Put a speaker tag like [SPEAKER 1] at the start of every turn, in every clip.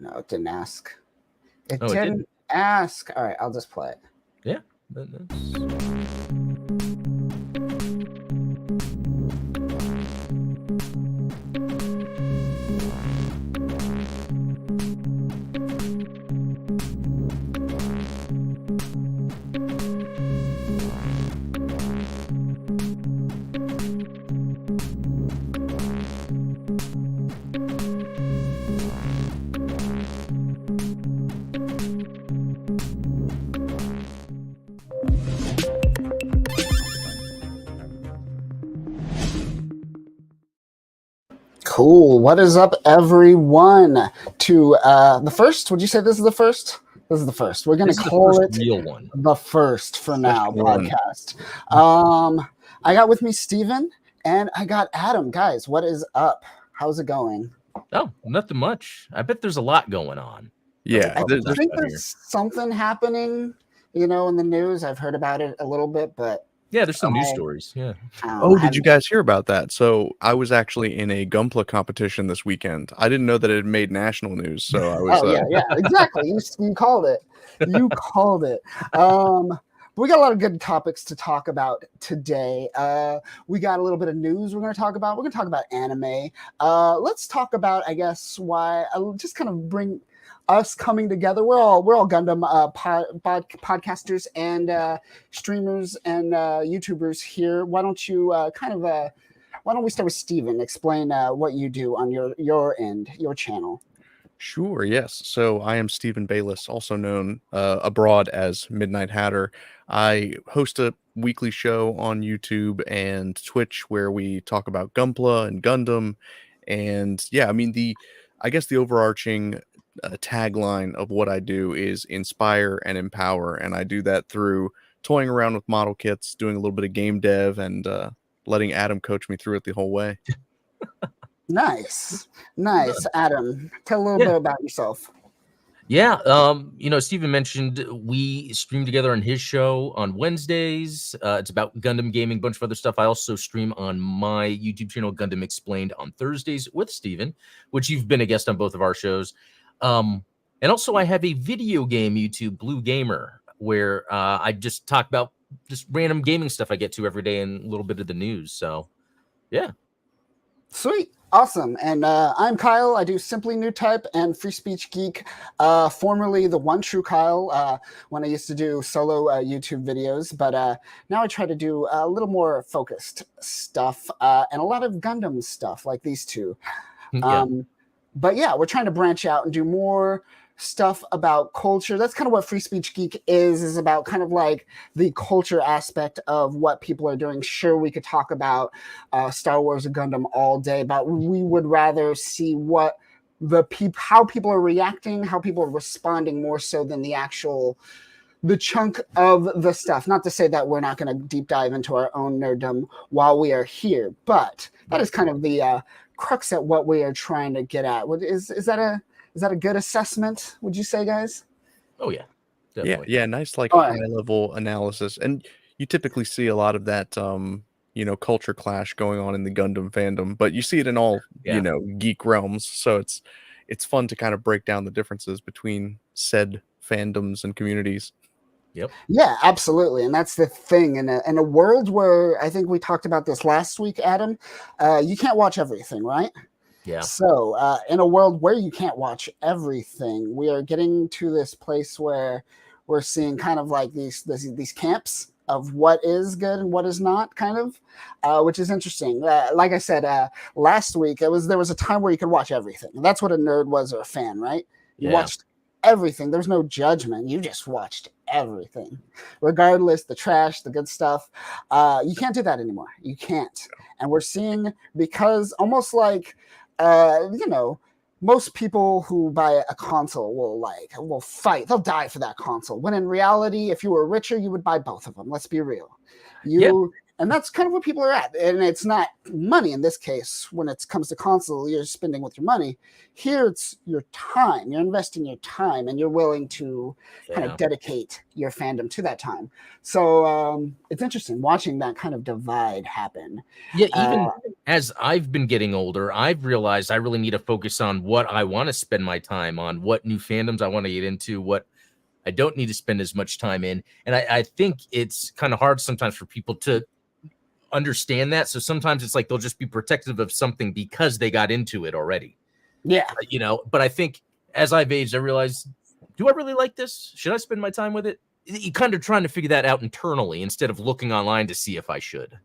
[SPEAKER 1] No, it didn't ask. It
[SPEAKER 2] Oh,
[SPEAKER 1] didn't ask. All right, I'll just play it.
[SPEAKER 2] Yeah.
[SPEAKER 1] Cool. What is up, everyone? To the first, would you say this is the first? This is the first. We're going to call it
[SPEAKER 2] real one.
[SPEAKER 1] The first for now
[SPEAKER 3] one.
[SPEAKER 1] podcast. I got with me Steven and I got Adam. Guys, what is up? How's it going?
[SPEAKER 2] Oh, nothing much. I bet there's a lot going on.
[SPEAKER 3] Yeah,
[SPEAKER 1] I think there's something happening, in the news. I've heard about it a little bit, but
[SPEAKER 2] yeah, there's some news stories. Yeah.
[SPEAKER 3] Oh, did you guys hear about that? So I was actually in a Gunpla competition this weekend. I didn't know that it had made national news. So I was.
[SPEAKER 1] Yeah, exactly. You called it. You called it. We got a lot of good topics to talk about today. We got a little bit of news we're going to talk about. We're going to talk about anime. Let's talk about, I guess, why I'll just kind of bring us coming together. We're all Gundam podcasters and streamers and YouTubers here. Why don't you why don't we start with Steven? Explain what you do on your end, your channel.
[SPEAKER 3] Sure, yes. So I am Stephen Bayless, also known abroad as Midnight Hatter. I host a weekly show on YouTube and Twitch where we talk about Gunpla and Gundam. And yeah, I mean, I guess the overarching tagline of what I do is inspire and empower. And I do that through toying around with model kits, doing a little bit of game dev, and letting Adam coach me through it the whole way.
[SPEAKER 1] Nice. Adam, tell a little bit about yourself.
[SPEAKER 2] Yeah, Steven mentioned we stream together on his show on Wednesdays. It's about Gundam gaming, bunch of other stuff. I also stream on my YouTube channel, Gundam Explained, on Thursdays with Steven, which you've been a guest on both of our shows. And also I have a video game YouTube, Blue Gamer, where I just talk about just random gaming stuff I get to every day and a little bit of the news. So, yeah.
[SPEAKER 1] Sweet. Awesome. And I'm Kyle. I do Simply New Type and Free Speech Geek, formerly the One True Kyle when I used to do solo YouTube videos. But now I try to do a little more focused stuff and a lot of Gundam stuff like these two. But yeah, we're trying to branch out and do more stuff about culture. That's kind of what Free Speech Geek is about, kind of like the culture aspect of what people are doing. Sure, we could talk about Star Wars and Gundam all day, but we would rather see what how people are reacting, how people are responding more so than the chunk of the stuff. Not to say that we're not going to deep dive into our own nerddom while we are here, but that is kind of the crux at what we are trying to get at. Is that a good assessment, would you say, guys?
[SPEAKER 2] Oh, yeah. Definitely.
[SPEAKER 3] Yeah, nice, high-level analysis. And you typically see a lot of that, culture clash going on in the Gundam fandom, but you see it in all, geek realms. So it's fun to kind of break down the differences between said fandoms and communities.
[SPEAKER 2] Yep.
[SPEAKER 1] Yeah, absolutely. And that's the thing. In a world where, I think we talked about this last week, Adam, you can't watch everything, right?
[SPEAKER 2] Yeah.
[SPEAKER 1] So in a world where you can't watch everything, we are getting to this place where we're seeing kind of like these camps of what is good and what is not, kind of, which is interesting. Like I said, last week, there was a time where you could watch everything. And that's what a nerd was, or a fan, right? You watched everything. There's no judgment. You just watched everything, regardless, the trash, the good stuff. You can't do that anymore. You can't. And we're seeing, because almost like, most people who buy a console will fight. They'll die for that console. When in reality, if you were richer, you would buy both of them. Let's be real. And that's kind of what people are at. And it's not money in this case. When it comes to console, you're spending with your money. Here, it's your time. You're investing your time, and you're willing to kind of dedicate your fandom to that time. So it's interesting watching that kind of divide happen.
[SPEAKER 2] Yeah, even as I've been getting older, I've realized I really need to focus on what I want to spend my time on, what new fandoms I want to get into, what I don't need to spend as much time in. And I think it's kind of hard sometimes for people to understand that. So sometimes it's like they'll just be protective of something because they got into it already.
[SPEAKER 1] Yeah.
[SPEAKER 2] You know, but I think as I've aged, I realized, do I really like this? Should I spend my time with it? You kind of trying to figure that out internally instead of looking online to see if I should.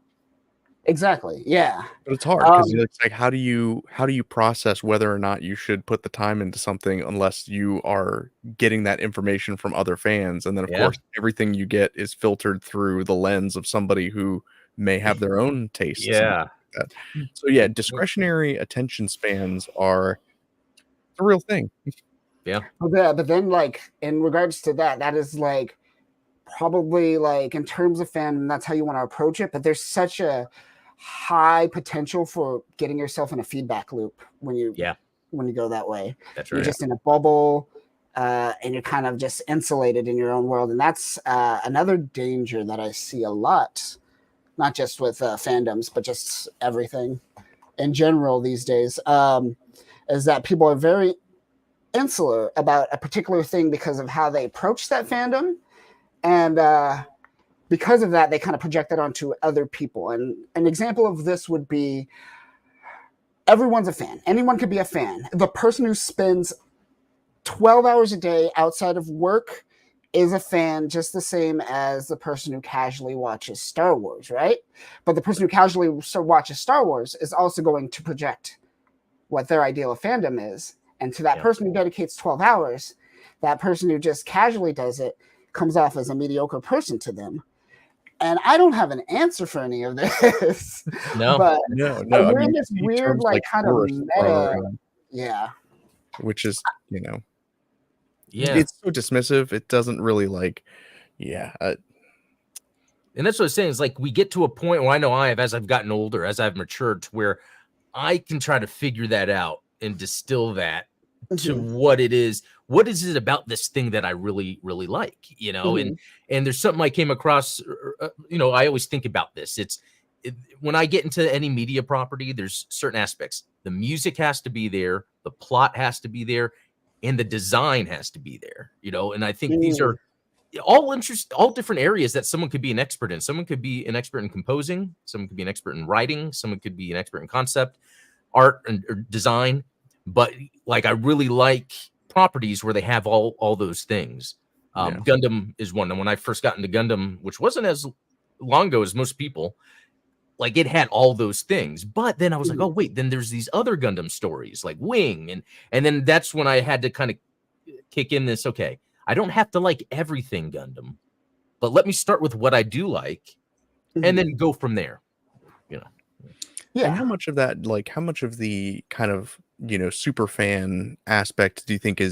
[SPEAKER 1] Exactly. Yeah.
[SPEAKER 3] But it's hard because it's like, how do you process whether or not you should put the time into something unless you are getting that information from other fans? And then, of course, everything you get is filtered through the lens of somebody who may have their own tastes.
[SPEAKER 2] Yeah.
[SPEAKER 3] Like so, yeah, discretionary attention spans are a real thing.
[SPEAKER 2] Yeah.
[SPEAKER 1] But then, like, in regards to that, that is like probably like in terms of fandom, that's how you want to approach it. But there's such a high potential for getting yourself in a feedback loop when you go that way.
[SPEAKER 2] That's right.
[SPEAKER 1] You're just in a bubble, and you're kind of just insulated in your own world, and that's another danger that I see a lot, not just with fandoms, but just everything in general these days. Is that people are very insular about a particular thing because of how they approach that fandom, and because of that, they kind of project that onto other people. And an example of this would be everyone's a fan. Anyone could be a fan. The person who spends 12 hours a day outside of work is a fan just the same as the person who casually watches Star Wars, right? But the person who casually watches Star Wars is also going to project what their ideal of fandom is. And to that person who dedicates 12 hours, that person who just casually does it comes off as a mediocre person to them. And I don't have an answer for any of this.
[SPEAKER 2] No.
[SPEAKER 1] But
[SPEAKER 3] no.
[SPEAKER 1] we're in this weird, like kind of meta. Yeah.
[SPEAKER 3] Which is,
[SPEAKER 2] yeah,
[SPEAKER 3] it's so dismissive. It doesn't really like,
[SPEAKER 2] and that's what I'm saying is like we get to a point where I know as I've gotten older, as I've matured, to where I can try to figure that out and distill that to what it is. What is it about this thing that I really, really like, and there's something I came across, I always think about this. When I get into any media property, there's certain aspects. The music has to be there. The plot has to be there. And the design has to be there, and I think these are all different areas that someone could be an expert in. Someone could be an expert in composing. Someone could be an expert in writing. Someone could be an expert in concept, art, or design. But like, I really like properties where they have all those things. Gundam is one. And when I first got into Gundam, which wasn't as long ago as most people, like it had all those things. But then I was like, oh wait, then there's these other Gundam stories like Wing, and then that's when I had to kind of kick in this. Okay, I don't have to like everything Gundam, but let me start with what I do like, and then go from there.
[SPEAKER 3] Yeah. And how much of that, like, how much of the kind of super fan aspect do you think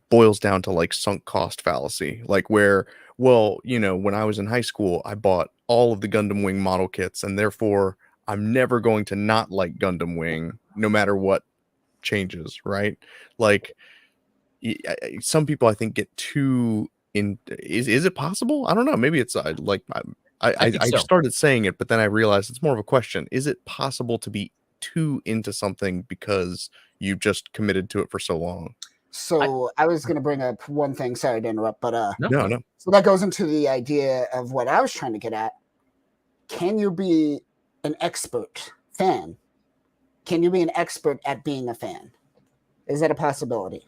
[SPEAKER 3] boils down to like sunk cost fallacy? Like where, well, when I was in high school, I bought all of the Gundam Wing model kits, and therefore I'm never going to not like Gundam Wing no matter what changes, right? Like some people I think get too in. Is it possible? I don't know. Maybe it's like I started saying it, but then I realized it's more of a question. Is it possible to be too into something because you've just committed to it for so long?
[SPEAKER 1] So I was going to bring up one thing. Sorry to interrupt, but
[SPEAKER 3] no.
[SPEAKER 1] So that goes into the idea of what I was trying to get at. Can you be an expert fan? Can you be an expert at being a fan? Is that a possibility?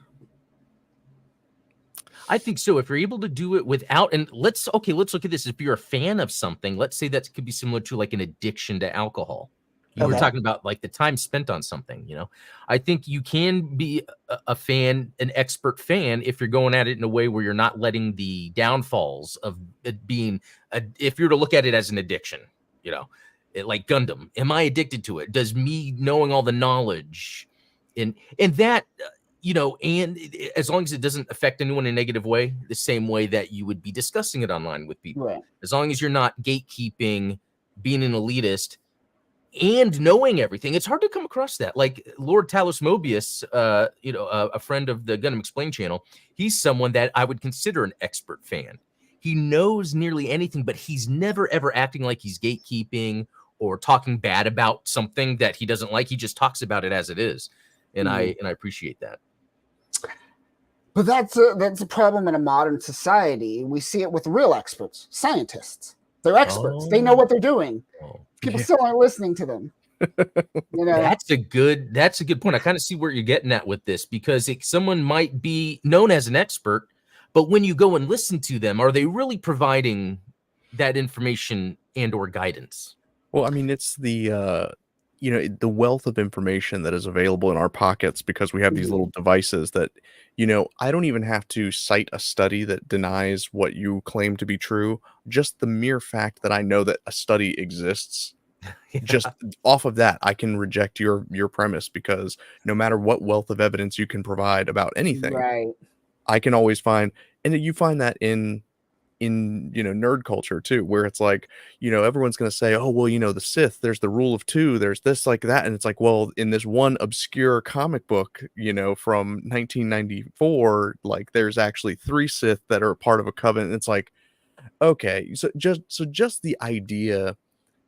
[SPEAKER 2] I think so. If you're able to do it without, and let's look at this. If you're a fan of something, let's say that could be similar to like an addiction to alcohol. You were talking about like the time spent on something, I think you can be a fan, an expert fan, if you're going at it in a way where you're not letting the downfalls of it being, if you're to look at it as an addiction, like Gundam, am I addicted to it? Does me knowing all the knowledge and that, and as long as it doesn't affect anyone in a negative way, the same way that you would be discussing it online with people,
[SPEAKER 1] right?
[SPEAKER 2] As long as you're not gatekeeping being an elitist and knowing everything. It's hard to come across that. Like Lord Talos Mobius, a friend of the Gundam Explain channel, he's someone that I would consider an expert fan. He knows nearly anything, but he's never ever acting like he's gatekeeping or talking bad about something that he doesn't like. He just talks about it as it is, and I appreciate that.
[SPEAKER 1] But that's a problem in a modern society. We see it with real experts, scientists. They're experts. They know what they're doing. People still aren't listening to them.
[SPEAKER 2] That's a good point. I kind of see where you're getting at with this, because someone might be known as an expert, but when you go and listen to them, are they really providing that information and or guidance?
[SPEAKER 3] Well, I mean, it's the the wealth of information that is available in our pockets because we have these little devices that, I don't even have to cite a study that denies what you claim to be true. Just the mere fact that I know that a study exists, just off of that, I can reject your premise, because no matter what wealth of evidence you can provide about anything,
[SPEAKER 1] Right.
[SPEAKER 3] I can always find, and you find that in nerd culture too, where it's like, everyone's going to say, oh well, the Sith, there's the rule of two, there's this, like that, and it's like, well, in this one obscure comic book from 1994, like there's actually 3 Sith that are part of a covenant, and it's like, okay, so just the idea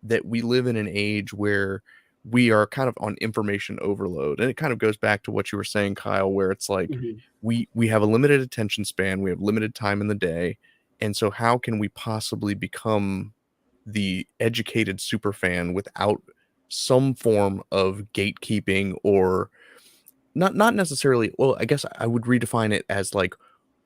[SPEAKER 3] that we live in an age where we are kind of on information overload, and it kind of goes back to what you were saying, Kyle, where it's like, we have a limited attention span, we have limited time in the day. And so how can we possibly become the educated superfan without some form of gatekeeping, or not necessarily, well, I guess I would redefine it as like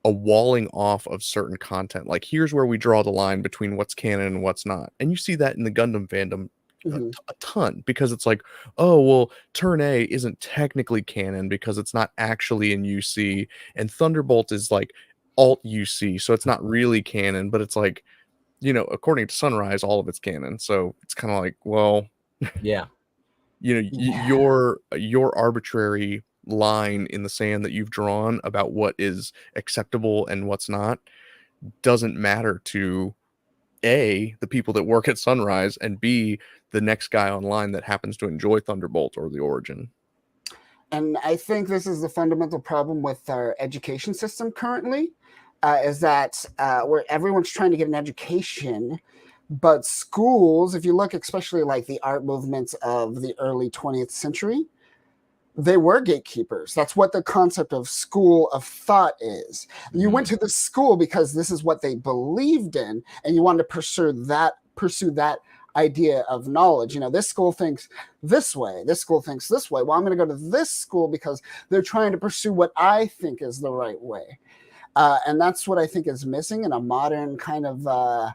[SPEAKER 3] a walling off of certain content. Like, here's where we draw the line between what's canon and what's not. And you see that in the Gundam fandom a ton, because it's like, oh, well, Turn A isn't technically canon because it's not actually in UC, and Thunderbolt is like alt UC, so it's not really canon, but it's like, according to Sunrise, all of it's canon. So it's kind of like, well,
[SPEAKER 2] yeah,
[SPEAKER 3] your arbitrary line in the sand that you've drawn about what is acceptable and what's not doesn't matter to A, the people that work at Sunrise, and B, the next guy online that happens to enjoy Thunderbolt or the Origin.
[SPEAKER 1] And I think this is the fundamental problem with our education system currently, is that where everyone's trying to get an education, but schools, if you look especially like the art movements of the early 20th century, they were gatekeepers. That's what the concept of school of thought is. You went to the school because this is what they believed in, and you wanted to pursue that idea of knowledge. This school thinks this way, this school thinks this way. Well, I'm going to go to this school because they're trying to pursue what I think is the right way. And that's what I think is missing in a modern kind of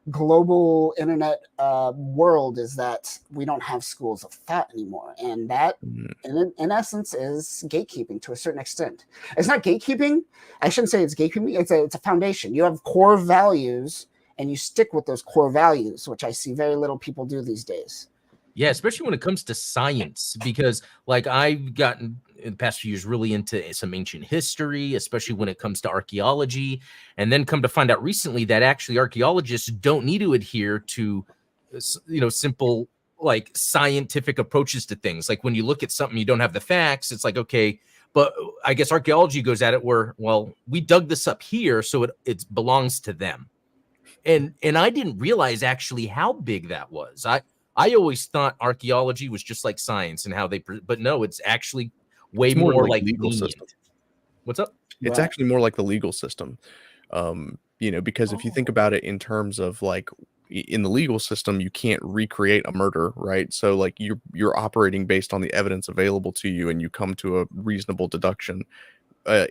[SPEAKER 1] global internet world, is that we don't have schools of thought anymore. And that, in essence, is gatekeeping to a certain extent. It's not gatekeeping. I shouldn't say it's gatekeeping. It's a foundation. You have core values, and you stick with those core values, which I see very little people do these days.
[SPEAKER 2] Yeah, especially when it comes to science, because like I've gotten in the past few years really into some ancient history, especially when it comes to archaeology, and then come to find out recently that actually archaeologists don't need to adhere to, simple like scientific approaches to things. Like when you look at something, you don't have the facts. It's like, okay, but I guess archaeology goes at it where, well, we dug this up here, so it belongs to them. And I didn't realize actually how big that was. I always thought archaeology was just like science and how but no, it's actually way more like
[SPEAKER 3] legal
[SPEAKER 2] lenient.
[SPEAKER 3] system.
[SPEAKER 2] What's up?
[SPEAKER 3] It's actually more like the legal system. Because if you think about it in terms of like in the legal system, you can't recreate a murder, right? So like you're operating based on the evidence available to you, and you come to a reasonable deduction.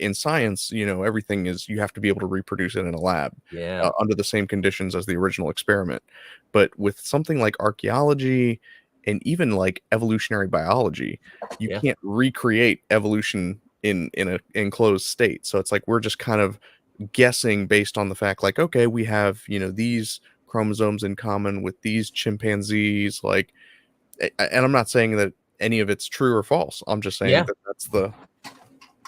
[SPEAKER 3] In science, everything is, you have to be able to reproduce it in a lab under the same conditions as the original experiment. But with something like archaeology and even like evolutionary biology, you can't recreate evolution in an enclosed state. So it's like we're just kind of guessing based on the fact, like, okay, we have these chromosomes in common with these chimpanzees, like, and I'm not saying that any of it's true or false. I'm just saying that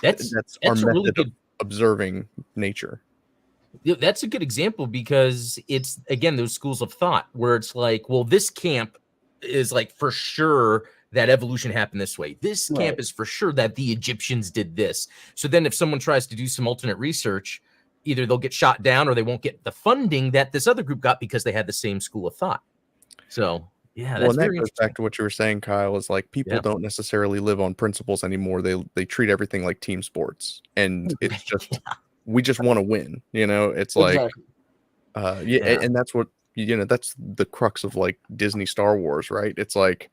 [SPEAKER 3] that's our method really good of observing nature.
[SPEAKER 2] Yeah, that's a good example because it's, again, those schools of thought where it's like, well, this camp is like for sure that evolution happened this way. This
[SPEAKER 1] Right.
[SPEAKER 2] camp is for sure that the Egyptians did this. So then if someone tries to do some alternate research, either they'll get shot down or they won't get the funding that this other group got because they had the same school of thought. So yeah,
[SPEAKER 3] Well,
[SPEAKER 2] that's
[SPEAKER 3] and that
[SPEAKER 2] very
[SPEAKER 3] goes
[SPEAKER 2] interesting.
[SPEAKER 3] back to what you were saying, Kyle, is like people
[SPEAKER 2] Yeah.
[SPEAKER 3] don't necessarily live on principles anymore. They treat everything like team sports. And it's just we just want to win. It's like
[SPEAKER 1] Exactly.
[SPEAKER 2] Yeah.
[SPEAKER 3] and that's what that's the crux of like Disney Star Wars, right? It's like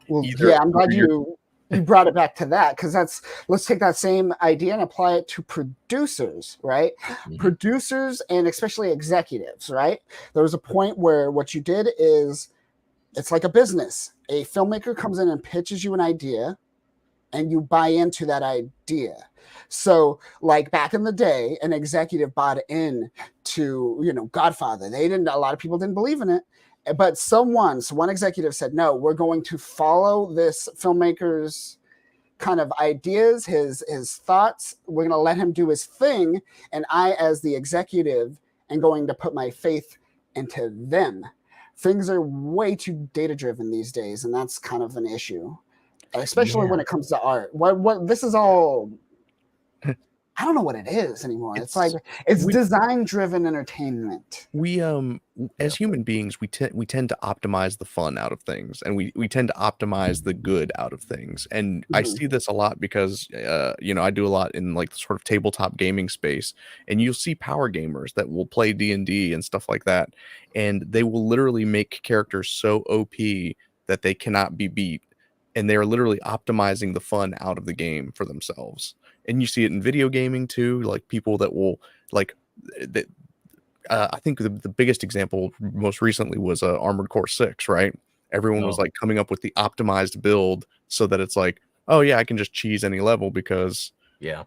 [SPEAKER 1] Well,
[SPEAKER 3] either
[SPEAKER 1] yeah, I'm glad
[SPEAKER 3] you're
[SPEAKER 1] you brought it back to that, because let's take that same idea and apply it to producers, right?
[SPEAKER 2] Mhm.
[SPEAKER 1] Producers and especially executives, right? There was a point where what you did is it's like a business. A filmmaker comes in and pitches you an idea, and you buy into that idea. So, like back in the day, an executive bought in to, Godfather. A lot of people didn't believe in it, but one executive said, no, we're going to follow this filmmaker's kind of ideas, his thoughts. We're going to let him do his thing. And I, as the executive, am going to put my faith into them. Things are way too data driven these days, and that's kind of an issue, especially when it comes to art. What this is all, I don't know what it is anymore. It's like it's
[SPEAKER 3] we
[SPEAKER 1] design driven entertainment.
[SPEAKER 3] we as human beings we tend to optimize the fun out of things, and we tend to optimize the good out of things. And I
[SPEAKER 1] Mhm.
[SPEAKER 3] see this a lot because I do a lot in like the sort of tabletop gaming space, and you'll see power gamers that will play D&D and stuff like that, and they will literally make characters so OP that they cannot be beat, and they're literally optimizing the fun out of the game for themselves. And you see it in video gaming too, like people that will like that. I think the biggest example most recently was Armored Core 6, right? Everyone was
[SPEAKER 2] Oh,
[SPEAKER 3] like coming up with the optimized build so that it's like, oh yeah, I can just cheese any level because
[SPEAKER 2] yeah.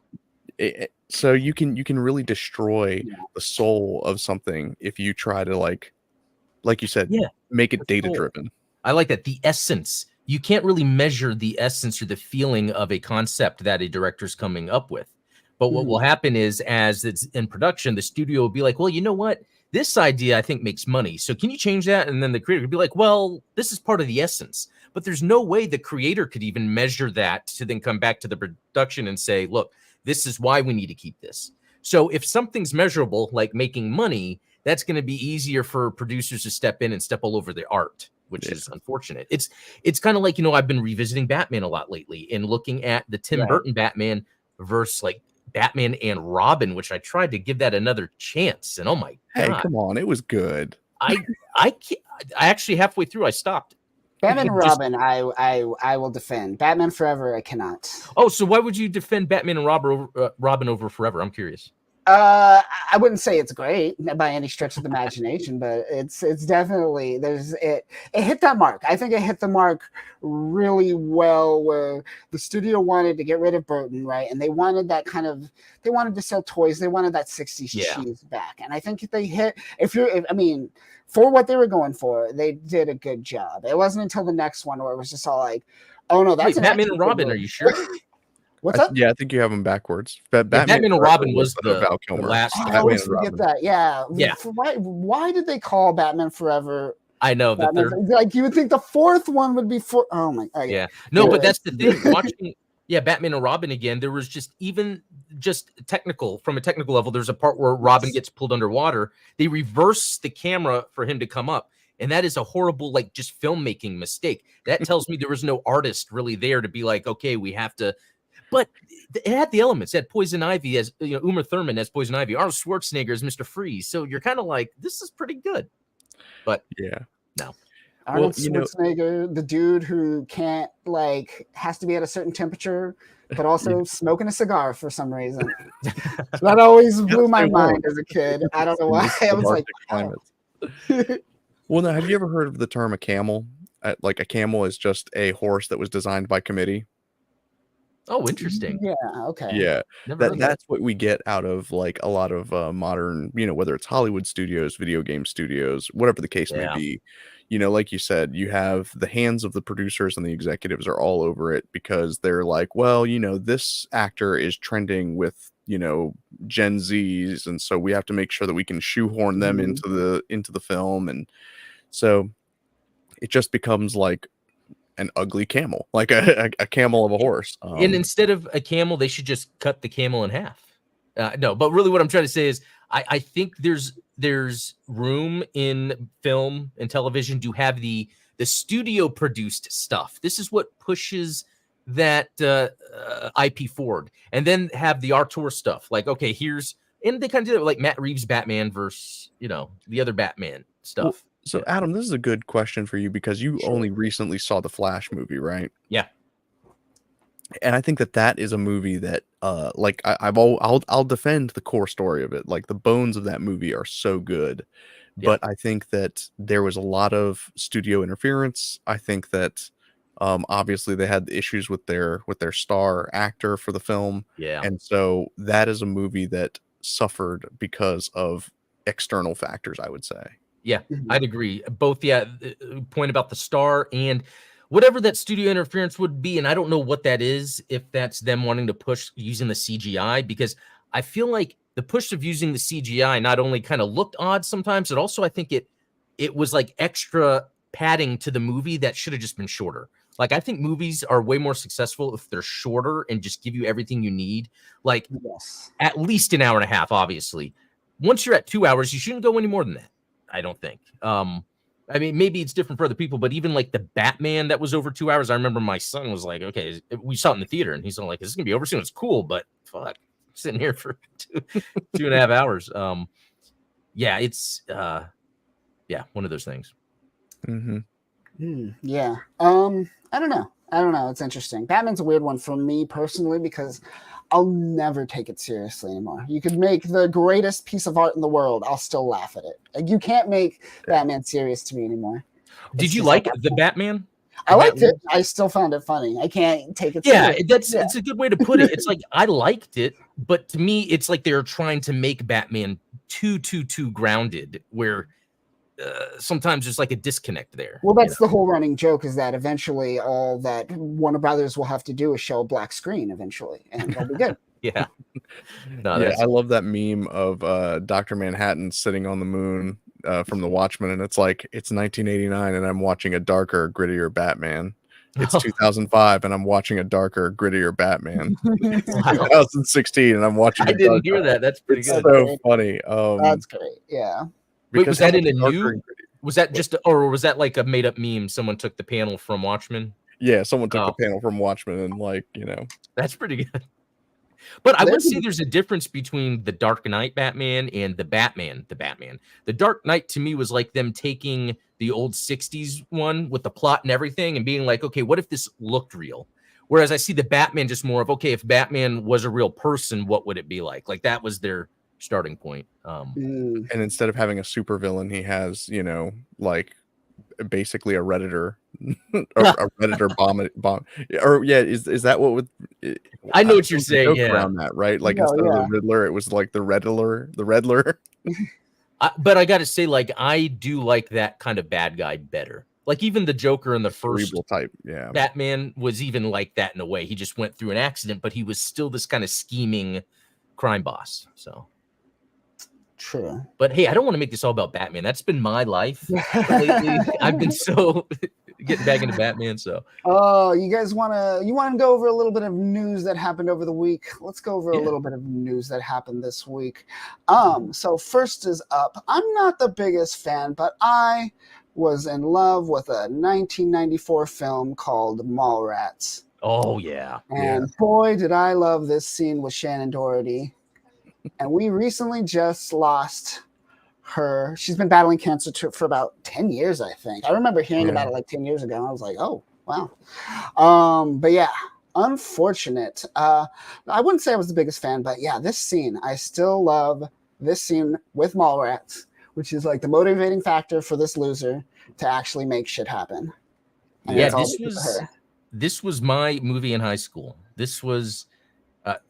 [SPEAKER 3] so you can really destroy
[SPEAKER 1] Yeah.
[SPEAKER 3] the soul of something if you try to like you said,
[SPEAKER 2] Yeah.
[SPEAKER 3] make it
[SPEAKER 2] The
[SPEAKER 3] data
[SPEAKER 2] soul.
[SPEAKER 3] driven.
[SPEAKER 2] I like that. The essence. You can't really measure the essence or the feeling of a concept that a director's coming up with. But what will
[SPEAKER 1] Mhm.
[SPEAKER 2] happen is, as it's in production, the studio will be like, well, you know what? This idea I think makes money. So can you change that? And then the creator would be like, well, this is part of the essence. But there's no way the creator could even measure that to then come back to the production and say, look, this is why we need to keep this. So if something's measurable, like making money, that's going to be easier for producers to step in and step all over the art, which
[SPEAKER 3] Yeah.
[SPEAKER 2] is unfortunate. It's kind of like, I've been revisiting Batman a lot lately and looking at the Tim
[SPEAKER 1] Right.
[SPEAKER 2] Burton Batman versus like Batman and Robin, which I tried to give that another chance. And oh my
[SPEAKER 3] Hey,
[SPEAKER 2] God,
[SPEAKER 3] come on, it was good.
[SPEAKER 2] I actually halfway through, I stopped.
[SPEAKER 1] Batman and
[SPEAKER 2] Just,
[SPEAKER 1] Robin, I will defend. Batman Forever, I cannot.
[SPEAKER 2] so why would you defend Batman and Robin over Forever? I'm curious.
[SPEAKER 1] I wouldn't say it's great by any stretch of the imagination, but it's definitely it hit that mark. I think it hit the mark really well, where the studio wanted to get rid of Burton, right? And they wanted they wanted to sell toys. They wanted that 60s cheese back. And I think they hit, for what they were going for, they did a good job. It wasn't until the next one where it was just all like, oh no, that's
[SPEAKER 2] Wait, Batman and Robin, are you sure?
[SPEAKER 1] What's up?
[SPEAKER 3] Yeah, I think you have them backwards.
[SPEAKER 2] Batman and
[SPEAKER 3] Forever
[SPEAKER 2] Robin was
[SPEAKER 3] Val
[SPEAKER 2] the
[SPEAKER 3] Kilmer.
[SPEAKER 2] last.
[SPEAKER 1] I
[SPEAKER 3] Batman
[SPEAKER 1] always
[SPEAKER 3] and
[SPEAKER 1] forget
[SPEAKER 3] Robin.
[SPEAKER 1] that. Yeah.
[SPEAKER 2] Yeah.
[SPEAKER 1] Why did they call Batman Forever?
[SPEAKER 2] I know that they're
[SPEAKER 1] Like, you would think the fourth one would be oh my. Okay.
[SPEAKER 2] Yeah. No,
[SPEAKER 1] Yeah.
[SPEAKER 2] but that's the thing. Watching Batman and Robin again, there was just from a technical level, there's a part where Robin gets pulled underwater. They reverse the camera for him to come up. And that is a horrible, like, just filmmaking mistake. That tells me there was no artist really there to be like, okay, we have to. But it had the elements. It had Poison Ivy as, Uma Thurman as Poison Ivy, Arnold Schwarzenegger as Mr. Freeze. So you're kind of like, this is pretty good. But
[SPEAKER 3] yeah,
[SPEAKER 2] no.
[SPEAKER 1] Arnold Schwarzenegger, the dude who can't, has to be at a certain temperature, but also smoking a cigar for some reason. That always blew my mind as a kid. I don't know why. I was like,
[SPEAKER 3] well, now, have you ever heard of the term a camel? Like, a camel is just a horse that was designed by committee.
[SPEAKER 2] Oh, interesting.
[SPEAKER 1] Yeah. Okay.
[SPEAKER 3] Yeah, that's what we get out of like a lot of modern, whether it's Hollywood studios, video game studios, whatever the case may be. Like you said, you have the hands of the producers and the executives are all over it because they're like, well, this actor is trending with, Gen Zs, and so we have to make sure that we can shoehorn them into the film, and so it just becomes like an ugly camel, like a camel of a horse.
[SPEAKER 2] And instead of a camel, they should just cut the camel in half. No, but really what I'm trying to say is I think there's room in film and television to have the studio produced stuff. This is what pushes that IP forward, and then have the auteur stuff. Like, okay, and they kind of do it like Matt Reeves' Batman versus, the other Batman stuff.
[SPEAKER 3] Well, so Adam, this is a good question for you because you only recently saw the Flash movie, right?
[SPEAKER 2] Yeah.
[SPEAKER 3] And I think that is a movie that, like I'll defend the core story of it. Like the bones of that movie are so good, but I think that there was a lot of studio interference. I think that, obviously they had issues with their star actor for the film.
[SPEAKER 2] Yeah.
[SPEAKER 3] And so that is a movie that suffered because of external factors, I would say.
[SPEAKER 2] Yeah, I'd agree. Both, point about the star and whatever that studio interference would be, and I don't know what that is, if that's them wanting to push using the CGI, because I feel like the push of using the CGI not only kind of looked odd sometimes, but also I think it was like extra padding to the movie that should have just been shorter. Like, I think movies are way more successful if they're shorter and just give you everything you need. Like, at least an hour and a half, obviously. Once you're at 2 hours, you shouldn't go any more than that, I don't think. I mean, maybe it's different for other people, but even like the Batman that was over 2 hours, I remember my son was like, okay, we saw it in the theater, and he's like, this is going to be over soon. It's cool, but fuck, I'm sitting here for 2.5 hours. It's, one of those things.
[SPEAKER 1] Yeah. I don't know. It's interesting. Batman's a weird one for me personally because I'll never take it seriously anymore. You could make the greatest piece of art in the world, I'll still laugh at it. Like, you can't make Batman serious to me anymore.
[SPEAKER 2] Did you like the Batman?
[SPEAKER 1] I liked it. I still found it funny. I can't take it seriously.
[SPEAKER 2] It's a good way to put it. It's like, I liked it, but to me, it's like they're trying to make Batman too grounded, where sometimes there's like a disconnect there.
[SPEAKER 1] Well, that's the whole running joke, is that eventually all that Warner Brothers will have to do is show a black screen eventually, and they'll be good.
[SPEAKER 2] Yeah.
[SPEAKER 3] I love that meme of Dr. Manhattan sitting on the moon from The Watchmen, and it's like, it's 1989 and I'm watching a darker, grittier Batman. It's 2005 and I'm watching a darker, grittier Batman. It's 2016 and I'm watching
[SPEAKER 2] I didn't hear that. That's pretty good.
[SPEAKER 3] So funny.
[SPEAKER 1] That's great. Yeah.
[SPEAKER 2] Wait, was that in a new? Was that just, or was that like a made up meme? Someone took the panel from Watchmen.
[SPEAKER 3] Yeah, someone took the panel from Watchmen and
[SPEAKER 2] that's pretty good. But I would say there's a difference between the Dark Knight Batman and the Batman. The Dark Knight to me was like them taking the old 60s one with the plot and everything and being like, okay, what if this looked real? Whereas I see the Batman just more of, okay, if Batman was a real person, what would it be like? Like, that was their starting point.
[SPEAKER 3] And instead of having a supervillain, he has, like basically a Redditor, a Redditor bomb. Or is that what would?
[SPEAKER 2] I know what you're saying. Yeah,
[SPEAKER 3] around that, right? Like instead of the Riddler, it was like the Redler.
[SPEAKER 2] But I got to say, like, I do like that kind of bad guy better. Like, even the Joker in the first
[SPEAKER 3] type,
[SPEAKER 2] Batman was even like that in a way. He just went through an accident, but he was still this kind of scheming crime boss. So.
[SPEAKER 1] True.
[SPEAKER 2] But hey, I don't want to make this all about Batman. That's been my life lately. I've been so getting back into Batman. So
[SPEAKER 1] you guys want to go over a little bit of news that happened over the week? Let's go over a little bit of news that happened this week. So first is up. I'm not the biggest fan, but I was in love with a 1994 film called Mallrats.
[SPEAKER 2] Oh yeah.
[SPEAKER 1] And boy, did I love this scene with Shannon Doherty. And we recently just lost her. She's been battling cancer for about 10 years, I think. I remember hearing about it like 10 years ago. And I was like, oh, wow. But yeah, unfortunate. I wouldn't say I was the biggest fan, but yeah, this scene, I still love this scene with Mallrats, which is like the motivating factor for this loser to actually make shit happen. And
[SPEAKER 2] this was my movie in high school. This was...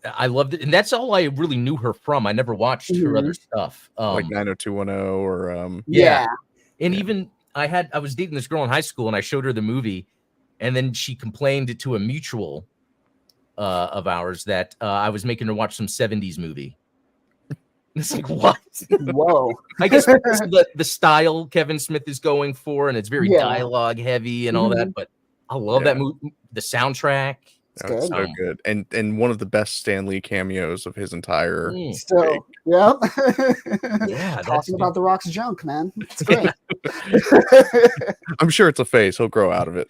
[SPEAKER 2] I loved it, and that's all I really knew her from. I never watched her other stuff,
[SPEAKER 3] like 90210 or
[SPEAKER 2] And even I was dating this girl in high school, and I showed her the movie, and then she complained to a mutual of ours that I was making her watch some 70s movie, It's like, what?
[SPEAKER 1] Whoa.
[SPEAKER 2] I guess because of the style Kevin Smith is going for, and it's very
[SPEAKER 1] Yeah.
[SPEAKER 2] dialogue heavy and all that. But I love that movie. The soundtrack.
[SPEAKER 1] It's
[SPEAKER 3] Oh, it's
[SPEAKER 1] good.
[SPEAKER 3] so good, and one of the best Stan Lee cameos of his entire.
[SPEAKER 1] Still, yep.
[SPEAKER 2] Yeah,
[SPEAKER 1] Talking about The Rock's junk, man. It's great.
[SPEAKER 3] I'm sure it's a phase. He'll grow out of it.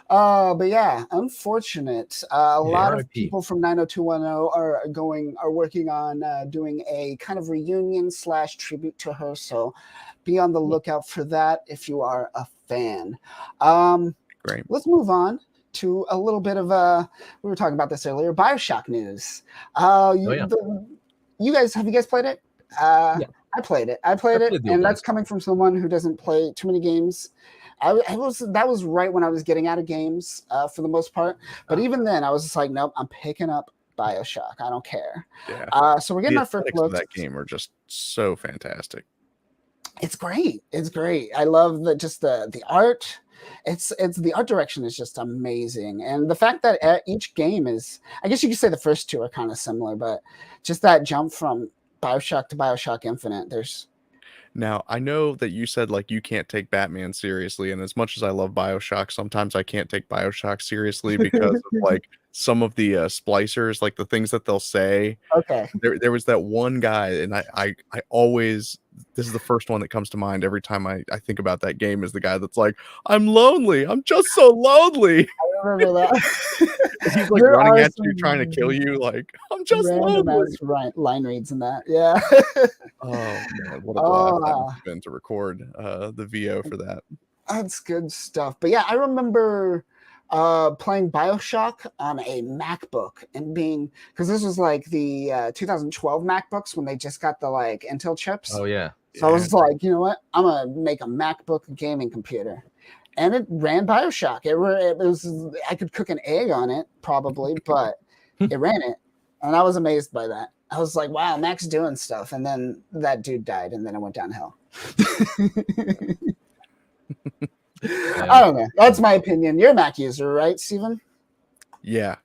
[SPEAKER 1] But yeah, unfortunate. A lot of
[SPEAKER 2] RIP.
[SPEAKER 1] people from 90210 are working on doing a kind of reunion / tribute to her. So be on the lookout for that if you are a fan.
[SPEAKER 3] Great.
[SPEAKER 1] Let's move on to a little bit of we were talking about this earlier, BioShock news. You guys, have you guys played it?
[SPEAKER 2] Yeah.
[SPEAKER 1] I played it, and that's coming from someone who doesn't play too many games. That was right when I was getting out of games for the most part. But even then, I was just like, nope, I'm picking up BioShock. I don't care.
[SPEAKER 3] Yeah.
[SPEAKER 1] So we're getting our first look.
[SPEAKER 3] That game are just so fantastic.
[SPEAKER 1] It's great. It's great. I love the art. It's the art direction is just amazing, and the fact that each game is, I guess you could say the first two are kind of similar, but just that jump from BioShock to BioShock Infinite,
[SPEAKER 3] Now, I know that you said like you can't take Batman seriously, and as much as I love BioShock, sometimes I can't take BioShock seriously because of like some of the splicers, like the things that they'll say.
[SPEAKER 1] Okay.
[SPEAKER 3] There was that one guy, and I always, this is the first one that comes to mind every time I think about that game, is the guy that's like, I'm lonely. I'm just so lonely.
[SPEAKER 1] I remember that.
[SPEAKER 3] He's like running at you, trying to kill you. Like, I'm just lonely.
[SPEAKER 1] Line reads in that. Yeah.
[SPEAKER 3] Oh man, what a blast that must have been to record the VO for that.
[SPEAKER 1] That's good stuff. But yeah, I remember playing BioShock on a MacBook and being, because this was like the 2012 MacBooks when they just got the like Intel chips.
[SPEAKER 2] Oh yeah.
[SPEAKER 1] So I was like, you know what? I'm gonna make a MacBook gaming computer, and it ran BioShock. It was, I could cook an egg on it probably, but it ran it, and I was amazed by that. I was like, wow, Mac's doing stuff. And then that dude died, and then it went downhill. I don't know. That's my opinion. You're a Mac user, right, Steven?
[SPEAKER 3] Yeah.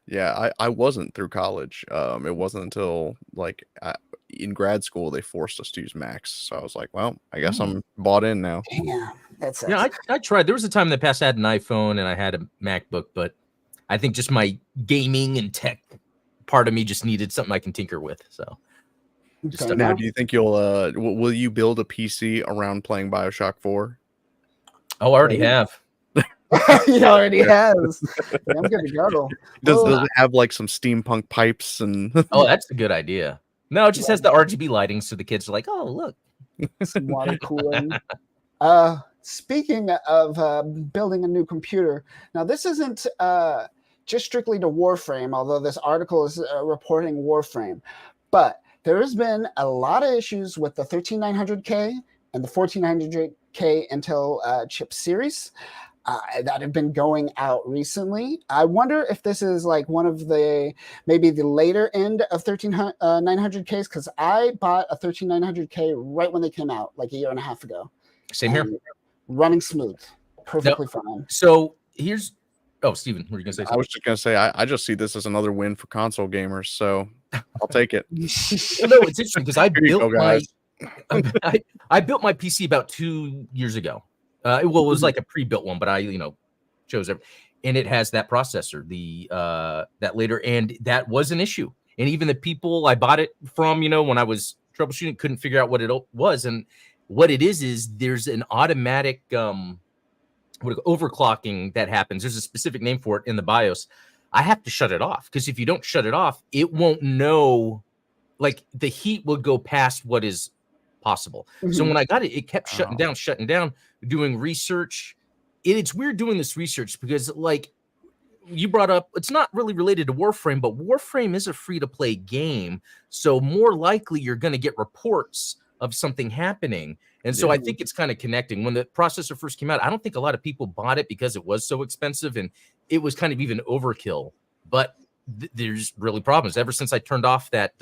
[SPEAKER 3] I wasn't through college. It wasn't until like in grad school they forced us to use Macs. So I was like, well, I guess I'm bought in now.
[SPEAKER 1] Yeah, that's it.
[SPEAKER 2] Yeah, I tried. There was a time in the past I had an iPhone and I had a MacBook, but I think just my gaming and tech part of me just needed something I can tinker with. So
[SPEAKER 3] Now, do you think you'll will you build a PC around playing BioShock 4?
[SPEAKER 2] Oh, I already have.
[SPEAKER 1] He already has. Yeah, I'm good to go.
[SPEAKER 3] Does it have like some steampunk pipes and?
[SPEAKER 2] Oh, that's a good idea. No, it just has the RGB lighting, so the kids are like, "Oh, look,
[SPEAKER 1] some water cooling." Speaking of building a new computer, now this isn't just strictly to Warframe, although this article is reporting Warframe, but there has been a lot of issues with the 13900K and the 1400K Intel chip series that have been going out recently. I wonder if this is like one of maybe the later end of 13900Ks, because I bought a 13900K right when they came out, like a year and a half ago.
[SPEAKER 2] Same here.
[SPEAKER 1] Running smooth, perfectly fine.
[SPEAKER 2] So here's, Steven, what were you gonna say?
[SPEAKER 3] I was just gonna say I just see this as another win for console gamers, so I'll take it.
[SPEAKER 2] No, it's interesting because I built I built my PC about 2 years ago. It was like a pre-built one, but I chose it, and it has that processor, that later, and that was an issue. And even the people I bought it from, when I was troubleshooting, couldn't figure out what it was. And what it is there's an automatic overclocking that happens. There's a specific name for it in the BIOS. I have to shut it off, because if you don't shut it off, it won't know, like the heat will go past what is possible. So when I got it, it kept shutting down, doing research. It's weird doing this research because, like you brought up, it's not really related to Warframe, but Warframe is a free-to-play game. So more likely you're going to get reports of something happening. And so I think it's kind of connecting. When the processor first came out, I don't think a lot of people bought it because it was so expensive and it was kind of even overkill. But there's really problems. Ever since I turned off that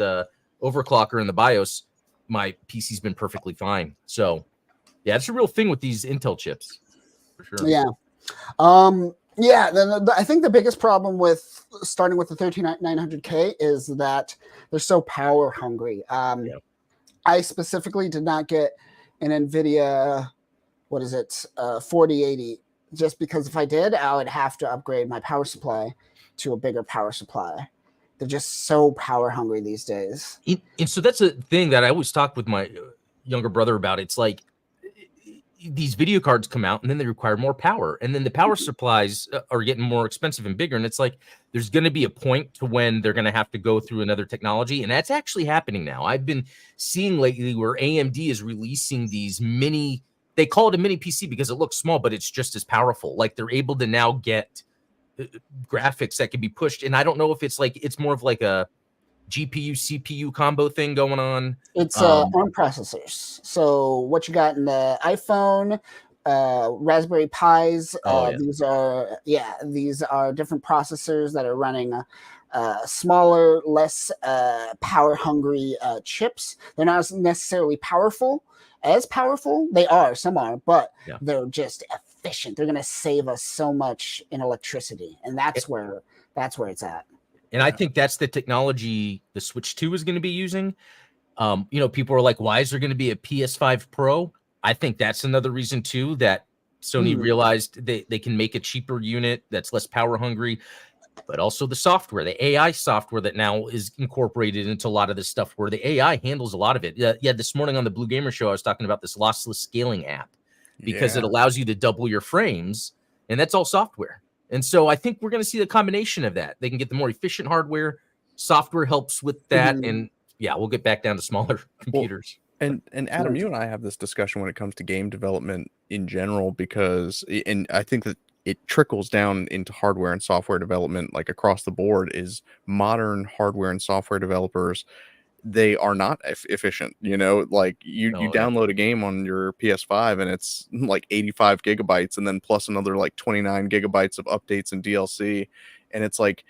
[SPEAKER 2] overclocker in the BIOS, my PC's been perfectly fine. So yeah, it's a real thing with these Intel chips for sure.
[SPEAKER 1] Yeah. Yeah, I think the biggest problem with starting with the 13900K is that they're so power hungry.
[SPEAKER 2] Yeah.
[SPEAKER 1] I specifically did not get an NVIDIA, 4080, just because if I did, I would have to upgrade my power supply to a bigger power supply. They're just so power hungry these days.
[SPEAKER 2] And so that's a thing that I always talk with my younger brother about. It's like these video cards come out and then they require more power, and then the power supplies are getting more expensive and bigger, and it's like there's going to be a point to when they're going to have to go through another technology, and that's actually happening now. I've been seeing lately where AMD is releasing these mini, they call it a mini PC because it looks small, but it's just as powerful. Like they're able to now get graphics that can be pushed, and I don't know if it's like it's more of like a GPU CPU combo thing going on.
[SPEAKER 1] It's ARM processors. So what you got in the iPhone, Raspberry Pis, these are different processors that are running smaller, less power hungry chips. They're not necessarily as powerful. They are, some are, but they're just efficient. They're going to save us so much in electricity, and that's where it's at.
[SPEAKER 2] And I think that's the technology the Switch 2 is going to be using. People are like, why is there going to be a PS5 Pro? I think that's another reason too, that Sony realized they can make a cheaper unit that's less power hungry, but also the software, the AI software that now is incorporated into a lot of this stuff, where the AI handles a lot of it. This morning on the Blue Gamer Show, I was talking about this lossless scaling app because it allows you to double your frames, and that's all software. And so I think we're going to see the combination of that. They can get the more efficient hardware. Software helps with that. And we'll get back down to smaller computers.
[SPEAKER 3] Well, and Adam, you and I have this discussion when it comes to game development in general, because, and I think that it trickles down into hardware and software development, like across the board, is modern hardware and software developers. They are not efficient, like you download a game on your PS5 and it's like 85 gigabytes and then plus another like 29 gigabytes of updates and DLC. And it's like,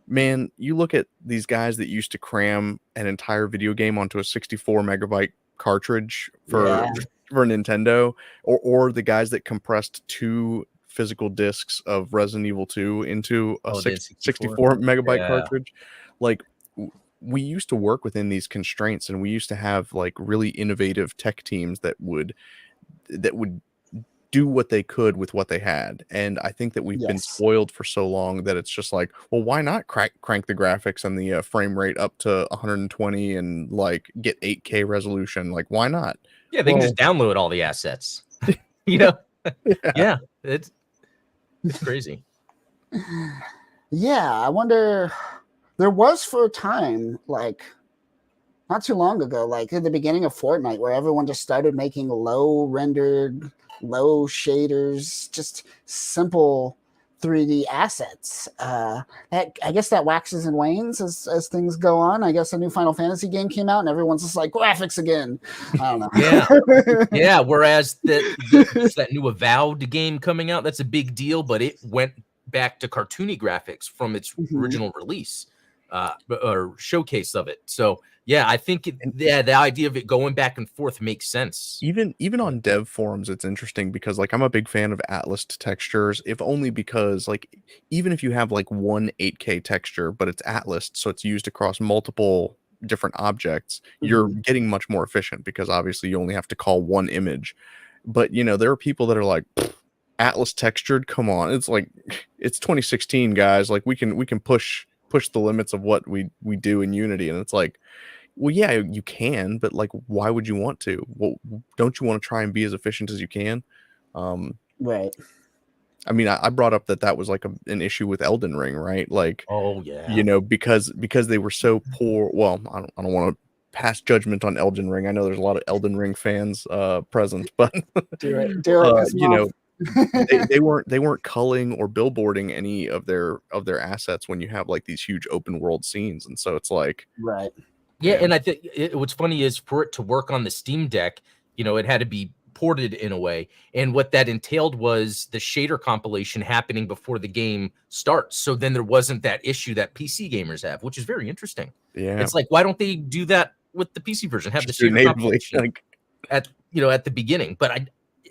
[SPEAKER 3] man, you look at these guys that used to cram an entire video game onto a 64 megabyte cartridge for Nintendo, or the guys that compressed 2 physical discs of Resident Evil 2 into a 64 megabyte cartridge. Like, we used to work within these constraints, and we used to have like really innovative tech teams that would do what they could with what they had. And I think that we've been spoiled for so long that it's just like, well, why not crank the graphics and the frame rate up to 120 and like get 8K resolution? Like, why not?
[SPEAKER 2] Yeah, they can just download all the assets. It's crazy.
[SPEAKER 1] Yeah, I wonder. There was for a time, like not too long ago, like at the beginning of Fortnite, where everyone just started making low rendered, low shaders, just simple 3D assets. I guess that waxes and wanes as things go on. I guess a new Final Fantasy game came out and everyone's just like, graphics again. I don't know.
[SPEAKER 2] Yeah. Whereas that new Avowed game coming out, that's a big deal, but it went back to cartoony graphics from its original release. Or showcase of it. So I think the idea of it going back and forth makes sense.
[SPEAKER 3] Even on dev forums, it's interesting because like I'm a big fan of atlased textures, if only because like even if you have like one 8K texture, but it's atlased, so it's used across multiple different objects, you're getting much more efficient because obviously you only have to call one image. But there are people that are like, Atlas textured, come on, it's like it's 2016, guys. Like we can push the limits of what we do in Unity, and it's like, well, yeah, you can, but like, why would you want to? Well, don't you want to try and be as efficient as you can?
[SPEAKER 1] Right.
[SPEAKER 3] I mean, I brought up that was like an issue with Elden Ring, right? Like, because they were so poor. Well, I don't want to pass judgment on Elden Ring. I know there's a lot of Elden Ring fans present, but they weren't culling or billboarding any of their assets when you have like these huge open world scenes, and so it's like
[SPEAKER 2] and I think what's funny is for it to work on the Steam Deck, it had to be ported in a way, and what that entailed was the shader compilation happening before the game starts, so then there wasn't that issue that PC gamers have, which is very interesting. It's like, why don't they do that with the PC version, have the shader compilation like at the beginning? But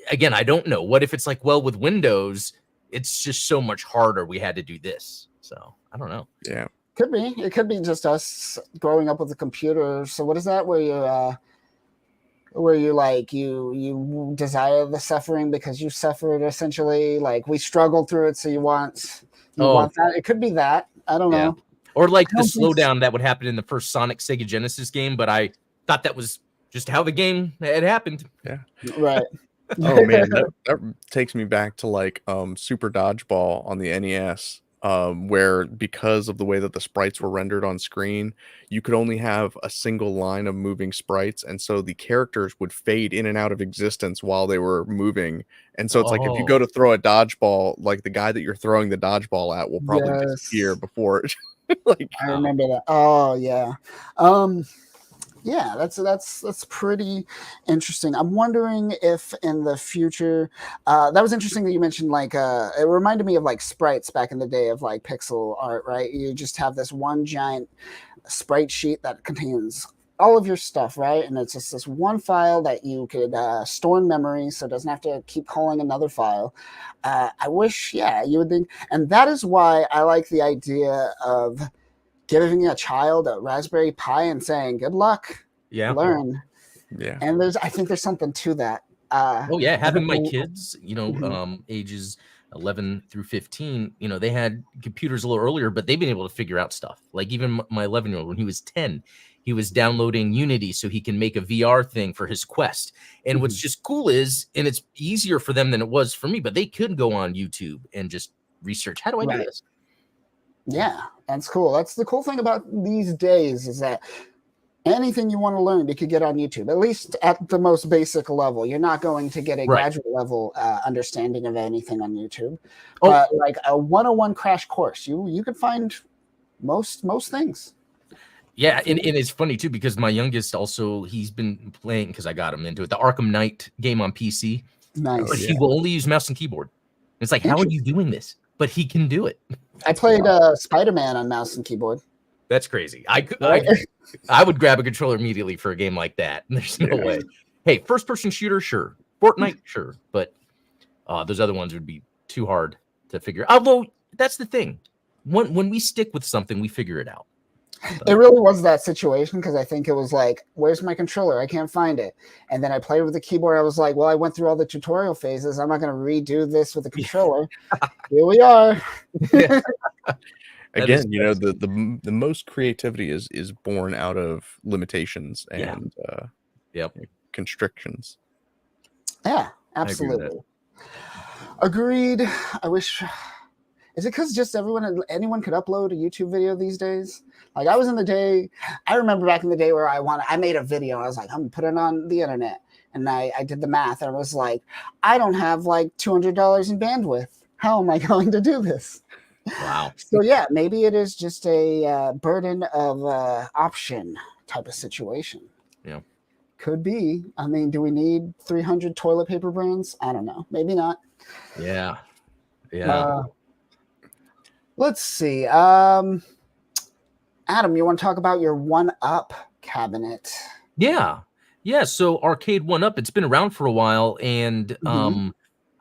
[SPEAKER 2] I don't know. What if it's like, well, with Windows, it's just so much harder. We had to do this. So I don't know.
[SPEAKER 3] Yeah.
[SPEAKER 1] Could be. It could be just us growing up with a computer. So what is that? Where you like you desire the suffering because you suffered essentially. Like we struggled through it, so you want that. It could be that. I don't know.
[SPEAKER 2] Or like the
[SPEAKER 1] don't think so.
[SPEAKER 2] slowdown that would happen in the first Sonic Sega Genesis game, but I thought that was just how the game had happened.
[SPEAKER 3] Yeah.
[SPEAKER 1] Right.
[SPEAKER 3] Oh man, that takes me back to like Super Dodgeball on the NES, where because of the way that the sprites were rendered on screen, you could only have a single line of moving sprites, and so the characters would fade in and out of existence while they were moving. And so it's like if you go to throw a dodgeball, like the guy that you're throwing the dodgeball at will probably disappear before it. Like
[SPEAKER 1] I remember that. Oh yeah. Yeah, that's pretty interesting. I'm wondering if in the future, that was interesting that you mentioned like it reminded me of like sprites back in the day of like pixel art, right? You just have this one giant sprite sheet that contains all of your stuff, right? And it's just this one file that you could store in memory, so it doesn't have to keep calling another file. I wish, yeah, you would think, and that is why I like the idea of giving a child a Raspberry Pi and saying, good luck, learn.
[SPEAKER 3] Yeah.
[SPEAKER 1] And I think there's something to that.
[SPEAKER 2] Having my kids, ages 11 through 15, they had computers a little earlier, but they've been able to figure out stuff. Like even my 11-year-old, when he was 10, he was downloading Unity so he can make a VR thing for his Quest. And what's just cool is, and it's easier for them than it was for me, but they could go on YouTube and just research, how do I do this?
[SPEAKER 1] Yeah, that's cool. That's the cool thing about these days is that anything you want to learn, you could get on YouTube, at least at the most basic level. You're not going to get a graduate level understanding of anything on YouTube. But like a 101 crash course, you could find most things.
[SPEAKER 2] Yeah, and it's funny too because my youngest also, he's been playing, because I got him into it, the Arkham Knight game on PC.
[SPEAKER 1] Nice.
[SPEAKER 2] But he will only use mouse and keyboard. It's like, how are you doing this? But he can do it.
[SPEAKER 1] I played Spider-Man on mouse and keyboard.
[SPEAKER 2] That's crazy. I would grab a controller immediately for a game like that. There's no way. Hey, first-person shooter, sure. Fortnite, sure. But those other ones would be too hard to figure out. Although, that's the thing. When we stick with something, we figure it out.
[SPEAKER 1] It really was that situation because I think it was like, where's my controller? I can't find it. And then I played with the keyboard. I was like, well, I went through all the tutorial phases. I'm not going to redo this with the controller. Here we are.
[SPEAKER 3] Again, the most creativity is born out of limitations and constrictions.
[SPEAKER 1] Yeah, absolutely. Agreed. I wish. Is it because just anyone could upload a YouTube video these days? Like I remember back in the day where I made a video. I was like, I'm gonna put it on the internet. And I did the math and I was like, I don't have like $200 in bandwidth. How am I going to do this?
[SPEAKER 2] Wow.
[SPEAKER 1] So yeah, maybe it is just a burden of option type of situation.
[SPEAKER 2] Yeah.
[SPEAKER 1] Could be. I mean, do we need 300 toilet paper brands? I don't know. Maybe not.
[SPEAKER 2] Yeah. Yeah.
[SPEAKER 1] Let's see. Adam, you want to talk about your 1-Up cabinet?
[SPEAKER 2] Yeah. So Arcade 1-Up, it's been around for a while, and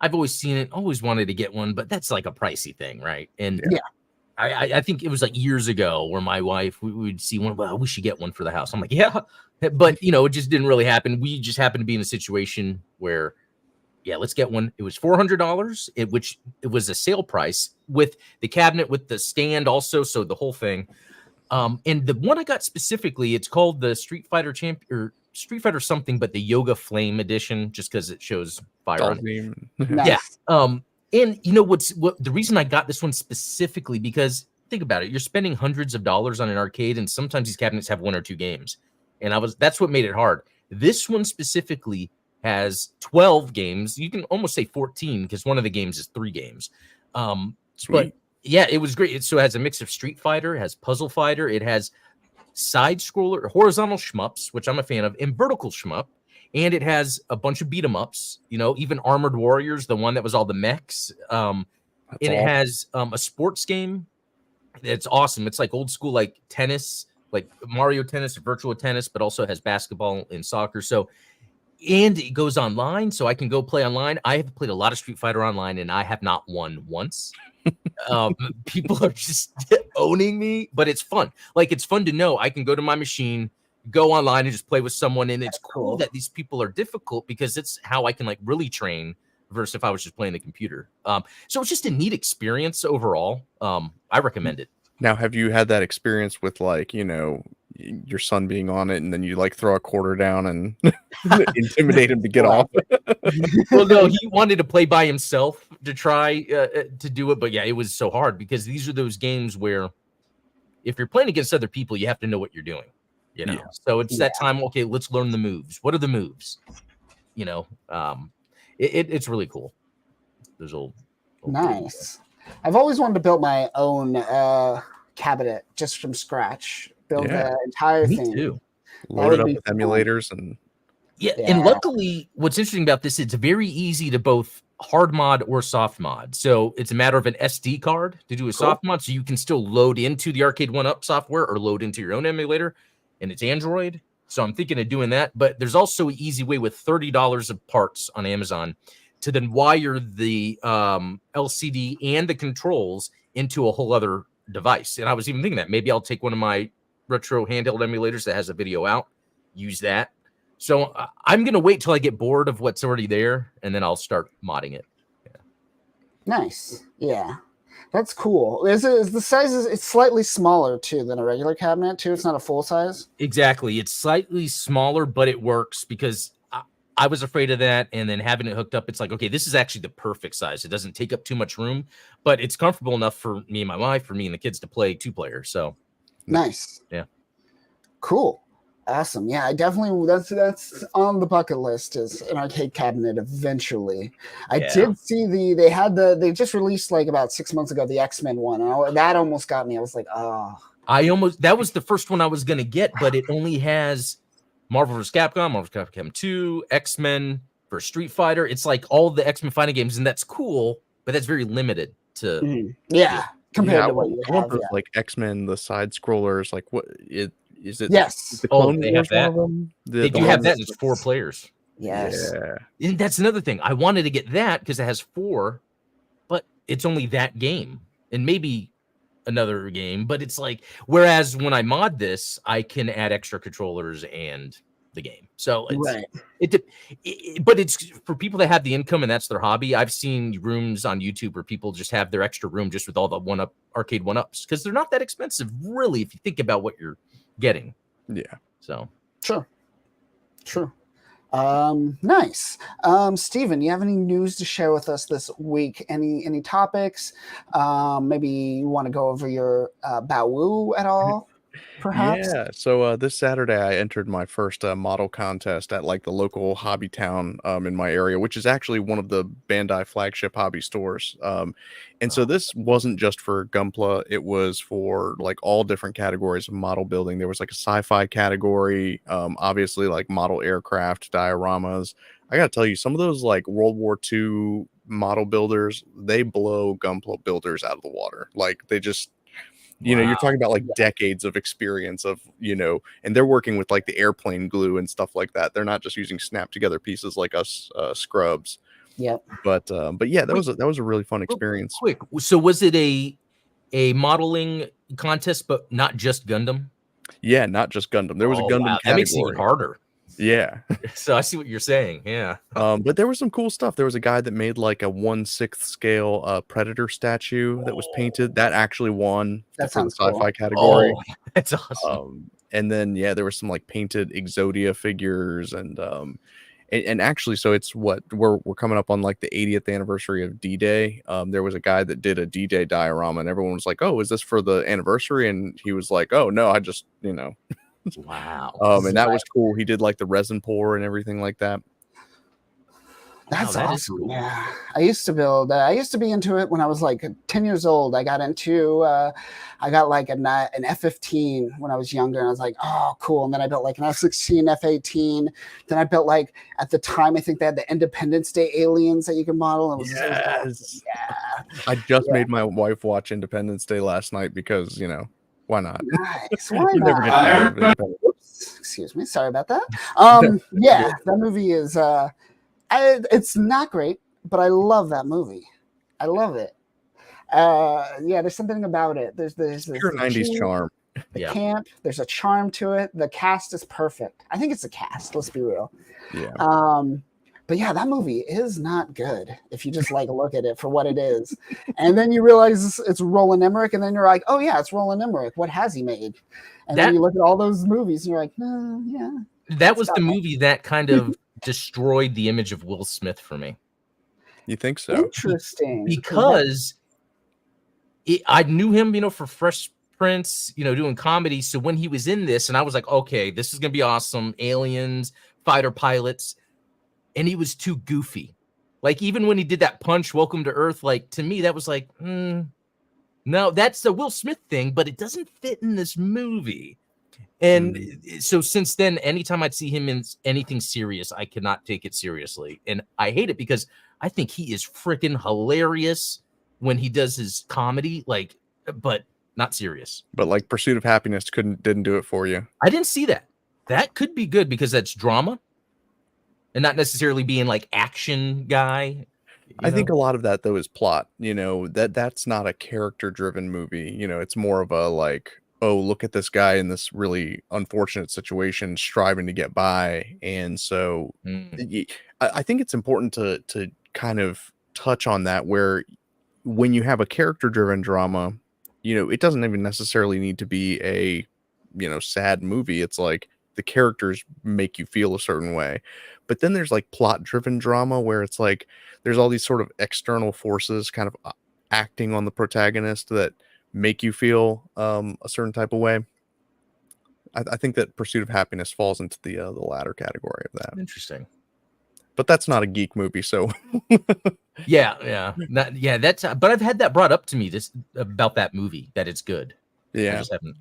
[SPEAKER 2] I've always seen it, always wanted to get one, but that's like a pricey thing, right? And I think it was like years ago where my wife, we would see one, well, we should get one for the house. I'm like, yeah, but it just didn't really happen. We just happened to be in a situation where, let's get one. It was $400, which it was a sale price with the cabinet, with the stand also, so the whole thing. And the one I got specifically, it's called the Street Fighter something, but the Yoga Flame edition, just because it shows fire on it.
[SPEAKER 1] Nice.
[SPEAKER 2] Yeah. And what the reason I got this one specifically, because think about it, you're spending hundreds of dollars on an arcade, and sometimes these cabinets have 1 or 2 games, and that's what made it hard. This one specifically has 12 games. You can almost say 14 because one of the games is 3 games. But yeah, it was great. So it has a mix of Street Fighter, it has Puzzle Fighter, it has side scroller, horizontal shmups, which I'm a fan of, and vertical shmup. And it has a bunch of beat 'em ups, even Armored Warriors, the one that was all the mechs. It has a sports game. It's awesome. It's like old school, like tennis, like Mario Tennis, virtual tennis, but also has basketball and soccer. So And it goes online, so I can go play online. I have played a lot of Street Fighter online, and I have not won once. People are just owning me, but it's fun. Like, it's fun to know I can go to my machine, go online, and just play with someone. And it's cool that these people are difficult because it's how I can like really train versus if I was just playing the computer. So it's just a neat experience overall. I recommend it.
[SPEAKER 3] Now, have you had that experience with like, you know, your son being on it and then you like throw a quarter down and intimidate him to get off?
[SPEAKER 2] Well, no, he wanted to play by himself to try to do it. But yeah, it was so hard because these are those games where if you're playing against other people, you have to know what you're doing, you know?
[SPEAKER 3] Yeah.
[SPEAKER 2] So it's that time. Okay, let's learn the moves. What are the moves? You know, it's really cool. There's old
[SPEAKER 1] nice. I've always wanted to build my own cabinet just from scratch. Build the entire thing.
[SPEAKER 2] Too.
[SPEAKER 3] Load it up with emulators and
[SPEAKER 2] and luckily, what's interesting about this, it's very easy to both hard mod or soft mod. So it's a matter of an SD card to do a soft mod, so you can still load into the Arcade 1-Up software or load into your own emulator, and it's Android. So I'm thinking of doing that. But there's also an easy way with $30 of parts on Amazon to then wire the LCD and the controls into a whole other device. And I was even thinking that maybe I'll take one of my retro handheld emulators that has a video out, use that. So I'm going to wait till I get bored of what's already there, and then I'll start modding it. Yeah.
[SPEAKER 1] Nice. Yeah. That's cool. The size it's slightly smaller too than a regular cabinet too. It's not a full size.
[SPEAKER 2] Exactly. It's slightly smaller, but it works because I was afraid of that. And then having it hooked up, it's like, okay, this is actually the perfect size. It doesn't take up too much room, but it's comfortable enough for me and my wife, for me and the kids to play 2-player. So
[SPEAKER 1] nice.
[SPEAKER 2] Yeah. Cool.
[SPEAKER 1] Awesome. Yeah, I definitely that's on the bucket list is an arcade cabinet eventually. I did see they just released like about 6 months ago the X-Men one. And that almost got me. I was like, oh.
[SPEAKER 2] That was the first one I was gonna get, but it only has Marvel vs. Capcom, Marvel vs. Capcom 2, X-Men for Street Fighter. It's like all the X-Men fighting games, and that's cool, but that's very limited to
[SPEAKER 1] compared to what you have.
[SPEAKER 3] Like X-Men, the side scrollers, like what is it?
[SPEAKER 1] Yes.
[SPEAKER 2] They have that. They do have that. It's 4 players.
[SPEAKER 1] Yes.
[SPEAKER 3] Yeah.
[SPEAKER 2] And that's another thing. I wanted to get that because it has 4, but it's only that game and maybe another game. But it's like, whereas when I mod this, I can add extra controllers and the game. So it's but it's for people that have the income and that's their hobby. I've seen rooms on YouTube where people just have their extra room just with all the arcade 1-Ups because they're not that expensive, really, if you think about what you're getting. So
[SPEAKER 1] sure. Nice. Steven, you have any news to share with us this week? Any topics? Maybe you want to go over your Baowu at all, perhaps?
[SPEAKER 3] Yeah. So this Saturday I entered my first model contest at like the local hobby town in my area, which is actually one of the Bandai flagship hobby stores. And so this wasn't just for Gunpla, it was for like all different categories of model building. There was like a sci-fi category, obviously like model aircraft, dioramas. I gotta tell you, some of those like World War II model builders, they blow Gunpla builders out of the water. Like they just, you know, you're talking about like decades of experience of, you know, and they're working with like the airplane glue and stuff like that. They're not just using snap together pieces like us scrubs.
[SPEAKER 1] Yep.
[SPEAKER 3] But yeah, that was a really fun experience.
[SPEAKER 2] Quick. So was it a modeling contest, but not just Gundam?
[SPEAKER 3] Yeah, not just Gundam. There was a Gundam category.
[SPEAKER 2] That makes it even harder.
[SPEAKER 3] Yeah.
[SPEAKER 2] So I see what you're saying. Yeah.
[SPEAKER 3] But there was some cool stuff. There was a guy that made like a 1/6 scale Predator statue that was painted. That actually won for the sci-fi category.
[SPEAKER 2] Oh, that's awesome.
[SPEAKER 3] And then there was some like painted Exodia figures and actually, so it's what we're coming up on like the 80th anniversary of D-Day. There was a guy that did a D-Day diorama, and everyone was like, "Oh, is this for the anniversary?" And he was like, "Oh no, I just
[SPEAKER 2] Wow.
[SPEAKER 3] And that was cool. He did like the resin pour and everything like that.
[SPEAKER 1] That's awesome. Cool. Yeah, I used to build. I used to be into it when I was like 10 years old. I got into. I got like an F-15 when I was younger, and I was like, "Oh, cool!" And then I built like an F-16, F-18. Then I built like at the time I think they had the Independence Day aliens that you can model. And it was
[SPEAKER 3] I just made my wife watch Independence Day last night because why not?
[SPEAKER 1] Nice. Why not? Excuse me. Sorry about that. Yeah, that movie is. It's not great, but I love that movie. I love it. Yeah, there's something about it. There's
[SPEAKER 3] Pure
[SPEAKER 1] the
[SPEAKER 3] 90s
[SPEAKER 1] cute,
[SPEAKER 3] charm.
[SPEAKER 1] the camp. There's a charm to it. The cast is perfect. I think it's a cast. Let's be real.
[SPEAKER 3] Yeah.
[SPEAKER 1] But yeah, that movie is not good if you just like look at it for what it is. And then you realize it's Roland Emmerich, and then you're like, oh yeah, it's Roland Emmerich. What has he made? And then you look at all those movies and you're like, yeah.
[SPEAKER 2] That was the movie that kind of destroyed the image of Will Smith for me.
[SPEAKER 3] You think so?
[SPEAKER 1] Interesting.
[SPEAKER 2] Because I knew him, for Fresh Prince, doing comedy. So when he was in this, and I was like, okay, this is going to be awesome. Aliens, fighter pilots. And he was too goofy. Like, even when he did that punch, Welcome to Earth, like, to me, that was like, no, that's the Will Smith thing, but it doesn't fit in this movie. And so since then, anytime I'd see him in anything serious, I cannot take it seriously. And I hate it because I think he is freaking hilarious when he does his comedy, like, but not serious.
[SPEAKER 3] But like Pursuit of Happiness didn't do it for you.
[SPEAKER 2] I didn't see that. That could be good because that's drama. And not necessarily being like action guy.
[SPEAKER 3] I think a lot of that though is plot. That's not a character driven movie. It's more of a like, oh, look at this guy in this really unfortunate situation, striving to get by. And so I think it's important to kind of touch on that, where when you have a character driven drama, it doesn't even necessarily need to be a sad movie. It's like the characters make you feel a certain way. But then there's like plot driven drama where it's like there's all these sort of external forces kind of acting on the protagonist that make you feel a certain type of way. I think that Pursuit of Happiness falls into the latter category of that.
[SPEAKER 2] Interesting.
[SPEAKER 3] But that's not a geek movie, so
[SPEAKER 2] yeah. That's but I've had that brought up to me about that movie, that it's good.
[SPEAKER 3] Yeah.
[SPEAKER 2] I just haven't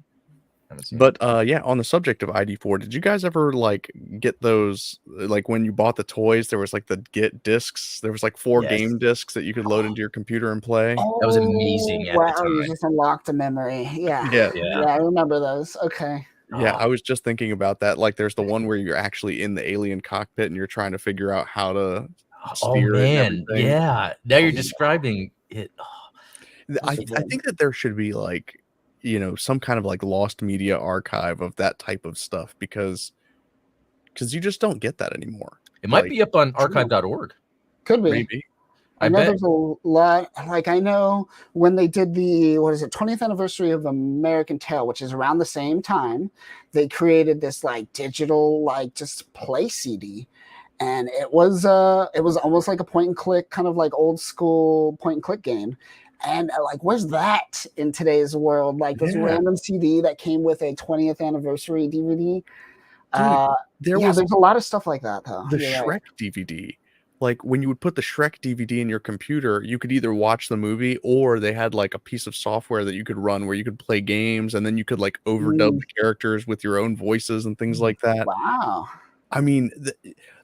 [SPEAKER 2] seen
[SPEAKER 3] but on the subject of ID4, did you guys ever like get those, like when you bought the toys, there was like the get discs, there was like 4 game discs that you could load into your computer and play?
[SPEAKER 2] That was amazing at the time.
[SPEAKER 1] You just unlocked a memory. Yeah, I remember those. Okay.
[SPEAKER 3] Yeah, I was just thinking about that. Like there's the one where you're actually in the alien cockpit and you're trying to figure out how to steer it and everything.
[SPEAKER 2] Yeah, now you're describing it.
[SPEAKER 3] I think that there should be like some kind of like lost media archive of that type of stuff, because you just don't get that anymore.
[SPEAKER 2] It might be up on archive.org.
[SPEAKER 1] Could be.
[SPEAKER 3] Maybe.
[SPEAKER 1] I know there's a lot. Like I know when they did the 20th anniversary of American Tail, which is around the same time, they created this like digital like just play CD, and it was almost like a point and click, kind of like old school point and click game. And like, where's that in today's world? Like this random CD that came with a 20th anniversary DVD. There's a lot of stuff like that though.
[SPEAKER 3] The Shrek DVD. Like when you would put the Shrek DVD in your computer, you could either watch the movie or they had like a piece of software that you could run where you could play games, and then you could like overdub the characters with your own voices and things like that.
[SPEAKER 1] Wow.
[SPEAKER 3] I mean,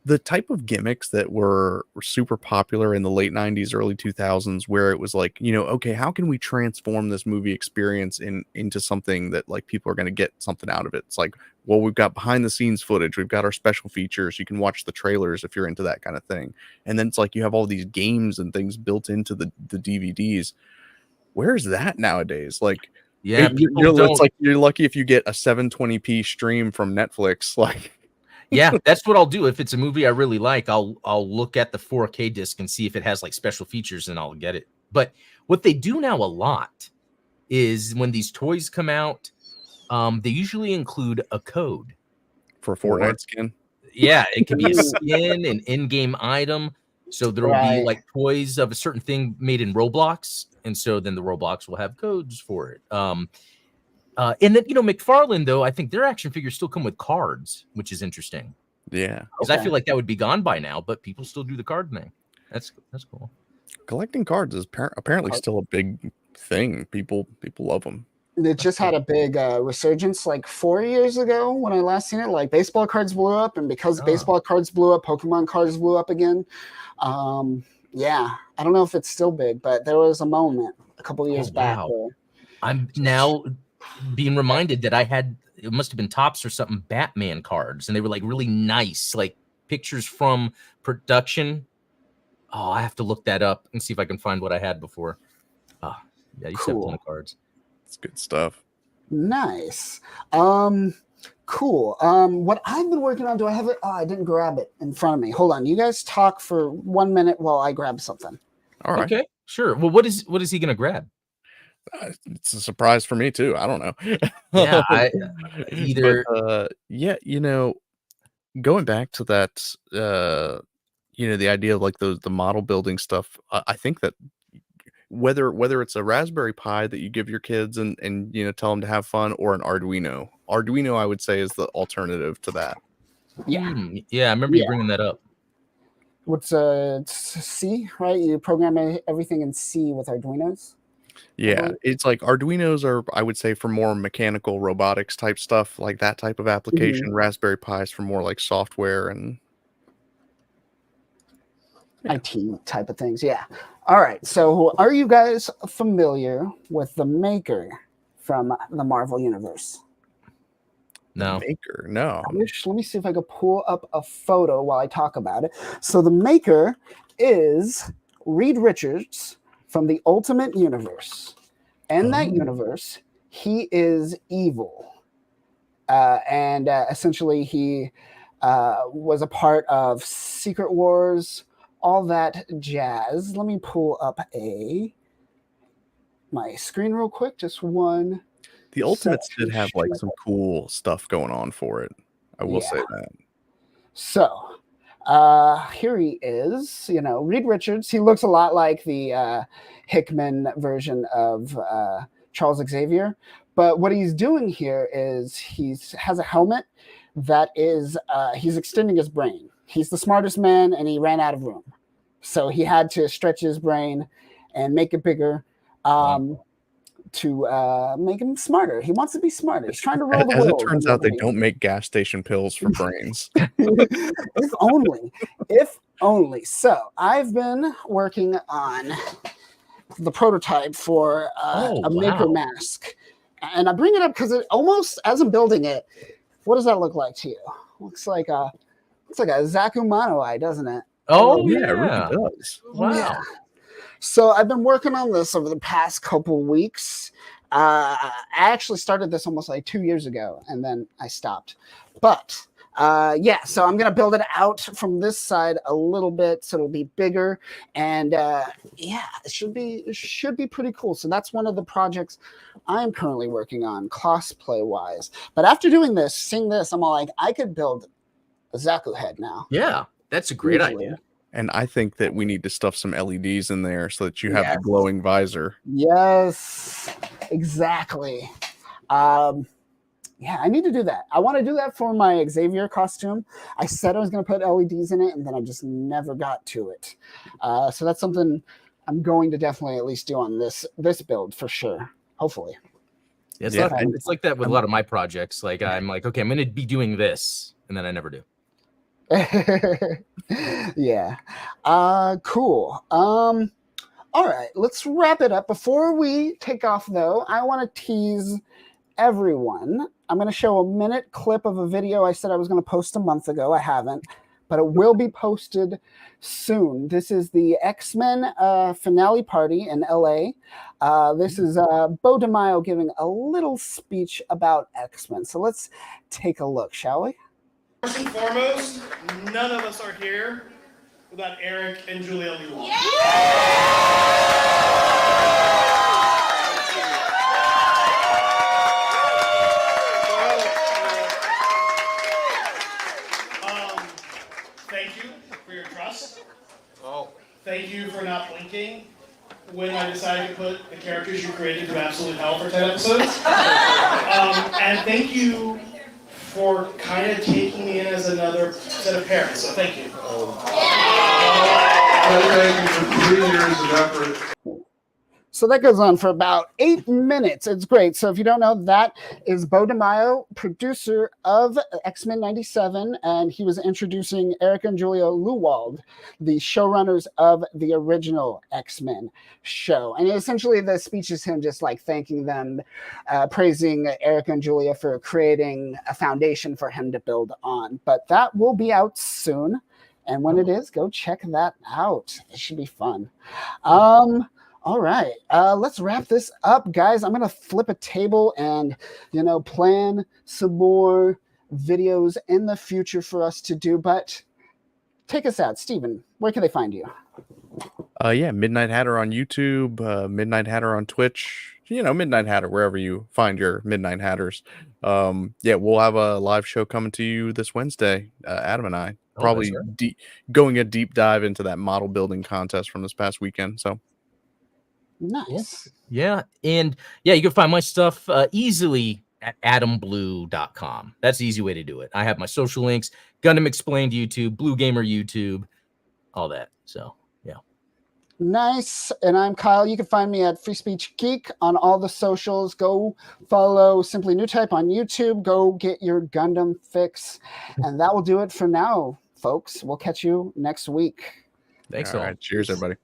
[SPEAKER 3] the type of gimmicks that were super popular in the late 90s, early 2000s, where it was like, okay, how can we transform this movie experience into something that like people are going to get something out of it? It's like, well, we've got behind the scenes footage, we've got our special features, you can watch the trailers if you're into that kind of thing. And then it's like you have all these games and things built into the DVDs. Where's that nowadays? Like, it's like you're lucky if you get a 720p stream from Netflix. Like,
[SPEAKER 2] yeah, that's what I'll do. If it's a movie I really like, I'll look at the 4K disc and see if it has like special features, and I'll get it. But what they do now a lot is when these toys come out, they usually include a code
[SPEAKER 3] for a Fortnite skin.
[SPEAKER 2] Yeah, it can be a skin, an in-game item. So there will be like toys of a certain thing made in Roblox, and so then the Roblox will have codes for it. And then, McFarlane, though, I think their action figures still come with cards, which is interesting.
[SPEAKER 3] Yeah.
[SPEAKER 2] Because I feel like that would be gone by now, but people still do the card thing. That's cool.
[SPEAKER 3] Collecting cards is apparently still a big thing. People love them.
[SPEAKER 1] It just had a big resurgence like 4 years ago when I last seen it. Like baseball cards blew up, and because baseball cards blew up, Pokemon cards blew up again. Yeah, I don't know if it's still big, but there was a moment a couple years back.
[SPEAKER 2] I'm now being reminded that I had it must have been Topps or something, Batman cards, and they were like really nice, like pictures from production. Oh, I have to look that up and see if I can find what I had before. Oh, yeah, I used to have a ton of cards.
[SPEAKER 3] It's good stuff.
[SPEAKER 1] Nice. Cool. What I've been working on, do I have it? Oh, I didn't grab it in front of me. Hold on. You guys talk for 1 minute while I grab something.
[SPEAKER 3] All right.
[SPEAKER 2] Okay, sure. Well, what is he gonna grab?
[SPEAKER 3] It's a surprise for me too. I don't know.
[SPEAKER 2] Yeah, either.
[SPEAKER 3] But, yeah, going back to that, the idea of like the model building stuff. I think that whether it's a Raspberry Pi that you give your kids and tell them to have fun, or an Arduino, I would say is the alternative to that.
[SPEAKER 1] Yeah.
[SPEAKER 2] Yeah, I remember you bringing that up.
[SPEAKER 1] What's it's C, right? You program everything in C with Arduinos.
[SPEAKER 3] Yeah, it's like Arduinos are, I would say, for more mechanical robotics type stuff, like that type of application. Raspberry Pis for more like software and
[SPEAKER 1] IT type of things. Yeah. All right. So are you guys familiar with the Maker from the Marvel Universe?
[SPEAKER 2] No.
[SPEAKER 3] Maker, no.
[SPEAKER 1] Let me see if I can pull up a photo while I talk about it. So the Maker is Reed Richards from the Ultimate Universe. In that universe, he is evil. And essentially he was a part of Secret Wars, all that jazz. Let me pull up my screen real quick. Just one.
[SPEAKER 3] The Ultimates did have like some cool stuff going on for it. I will say that.
[SPEAKER 1] So here he is, Reed Richards. He looks a lot like the Hickman version of Charles Xavier. But what he's doing here is he has a helmet that is, he's extending his brain. He's the smartest man and he ran out of room. So he had to stretch his brain and make it bigger. To make him smarter. He wants to be smarter. He's trying to roll the
[SPEAKER 3] wheel. As it turns out, they don't make gas station pills for brains.
[SPEAKER 1] If only. So I've been working on the prototype for a Maker mask. And I bring it up because it almost, as I'm building it, what does that look like to you? Looks like a Zakumano eye, doesn't it?
[SPEAKER 2] Oh,
[SPEAKER 3] yeah, it really does.
[SPEAKER 2] Wow.
[SPEAKER 1] Yeah. So I've been working on this over the past couple weeks. I actually started this almost like 2 years ago, and then I stopped. But so I'm gonna build it out from this side a little bit, so it'll be bigger, and it should be pretty cool. So that's one of the projects I'm currently working on, cosplay wise. But after seeing this, I'm all like, I could build a Zaku head now.
[SPEAKER 2] Yeah, that's a great idea.
[SPEAKER 3] And I think that we need to stuff some LEDs in there so that you have the glowing visor.
[SPEAKER 1] Yes, exactly. I need to do that. I want to do that for my Xavier costume. I said I was going to put LEDs in it, and then I just never got to it. So that's something I'm going to definitely at least do on this build for sure. Hopefully.
[SPEAKER 2] It's like that with a lot of my projects. Like I'm like, okay, I'm going to be doing this, and then I never do.
[SPEAKER 1] Yeah. Cool. All right, let's wrap it up. Before we take off, though, I want to tease everyone. I'm going to show a minute clip of a video I said I was going to post a month ago. I haven't, but it will be posted soon. This is the X-Men finale party in LA. This is Bo DeMaio giving a little speech about X-Men. So let's take a look, shall we?
[SPEAKER 4] First and foremost, none of us are here without Eric and Julia Lee Wong. Thank you for your trust. Thank you for not blinking when I decided to put the characters you created through absolute hell for 10 episodes. And thank you for kind of taking me in as another set of parents, so thank you.
[SPEAKER 5] Thank you for 3 years of effort.
[SPEAKER 1] So that goes on for about 8 minutes. It's great. So if you don't know, that is Bo DeMaio, producer of X-Men 97, and he was introducing Eric and Julia Lewald, the showrunners of the original X-Men show. And essentially the speech is him just like thanking them, praising Eric and Julia for creating a foundation for him to build on. But that will be out soon. And when it is, go check that out. It should be fun. All right, let's wrap this up, guys. I'm gonna flip a table and, plan some more videos in the future for us to do. But take us out, Steven. Where can they find you?
[SPEAKER 3] Yeah, Midnight Hatter on YouTube, Midnight Hatter on Twitch. Midnight Hatter wherever you find your Midnight Hatters. Yeah, we'll have a live show coming to you this Wednesday. Adam and I probably going a deep dive into that model building contest from this past weekend. So.
[SPEAKER 1] Nice.
[SPEAKER 2] Yeah. And yeah, you can find my stuff easily at adamblue.com. That's the easy way to do it. I have my social links, Gundam Explained YouTube, Blue Gamer YouTube, all that. So, yeah.
[SPEAKER 1] Nice. And I'm Kyle. You can find me at Free Speech Geek on all the socials. Go follow Simply New Type on YouTube. Go get your Gundam fix. And that will do it for now, folks. We'll catch you next week.
[SPEAKER 2] Thanks
[SPEAKER 3] all right. Cheers, everybody.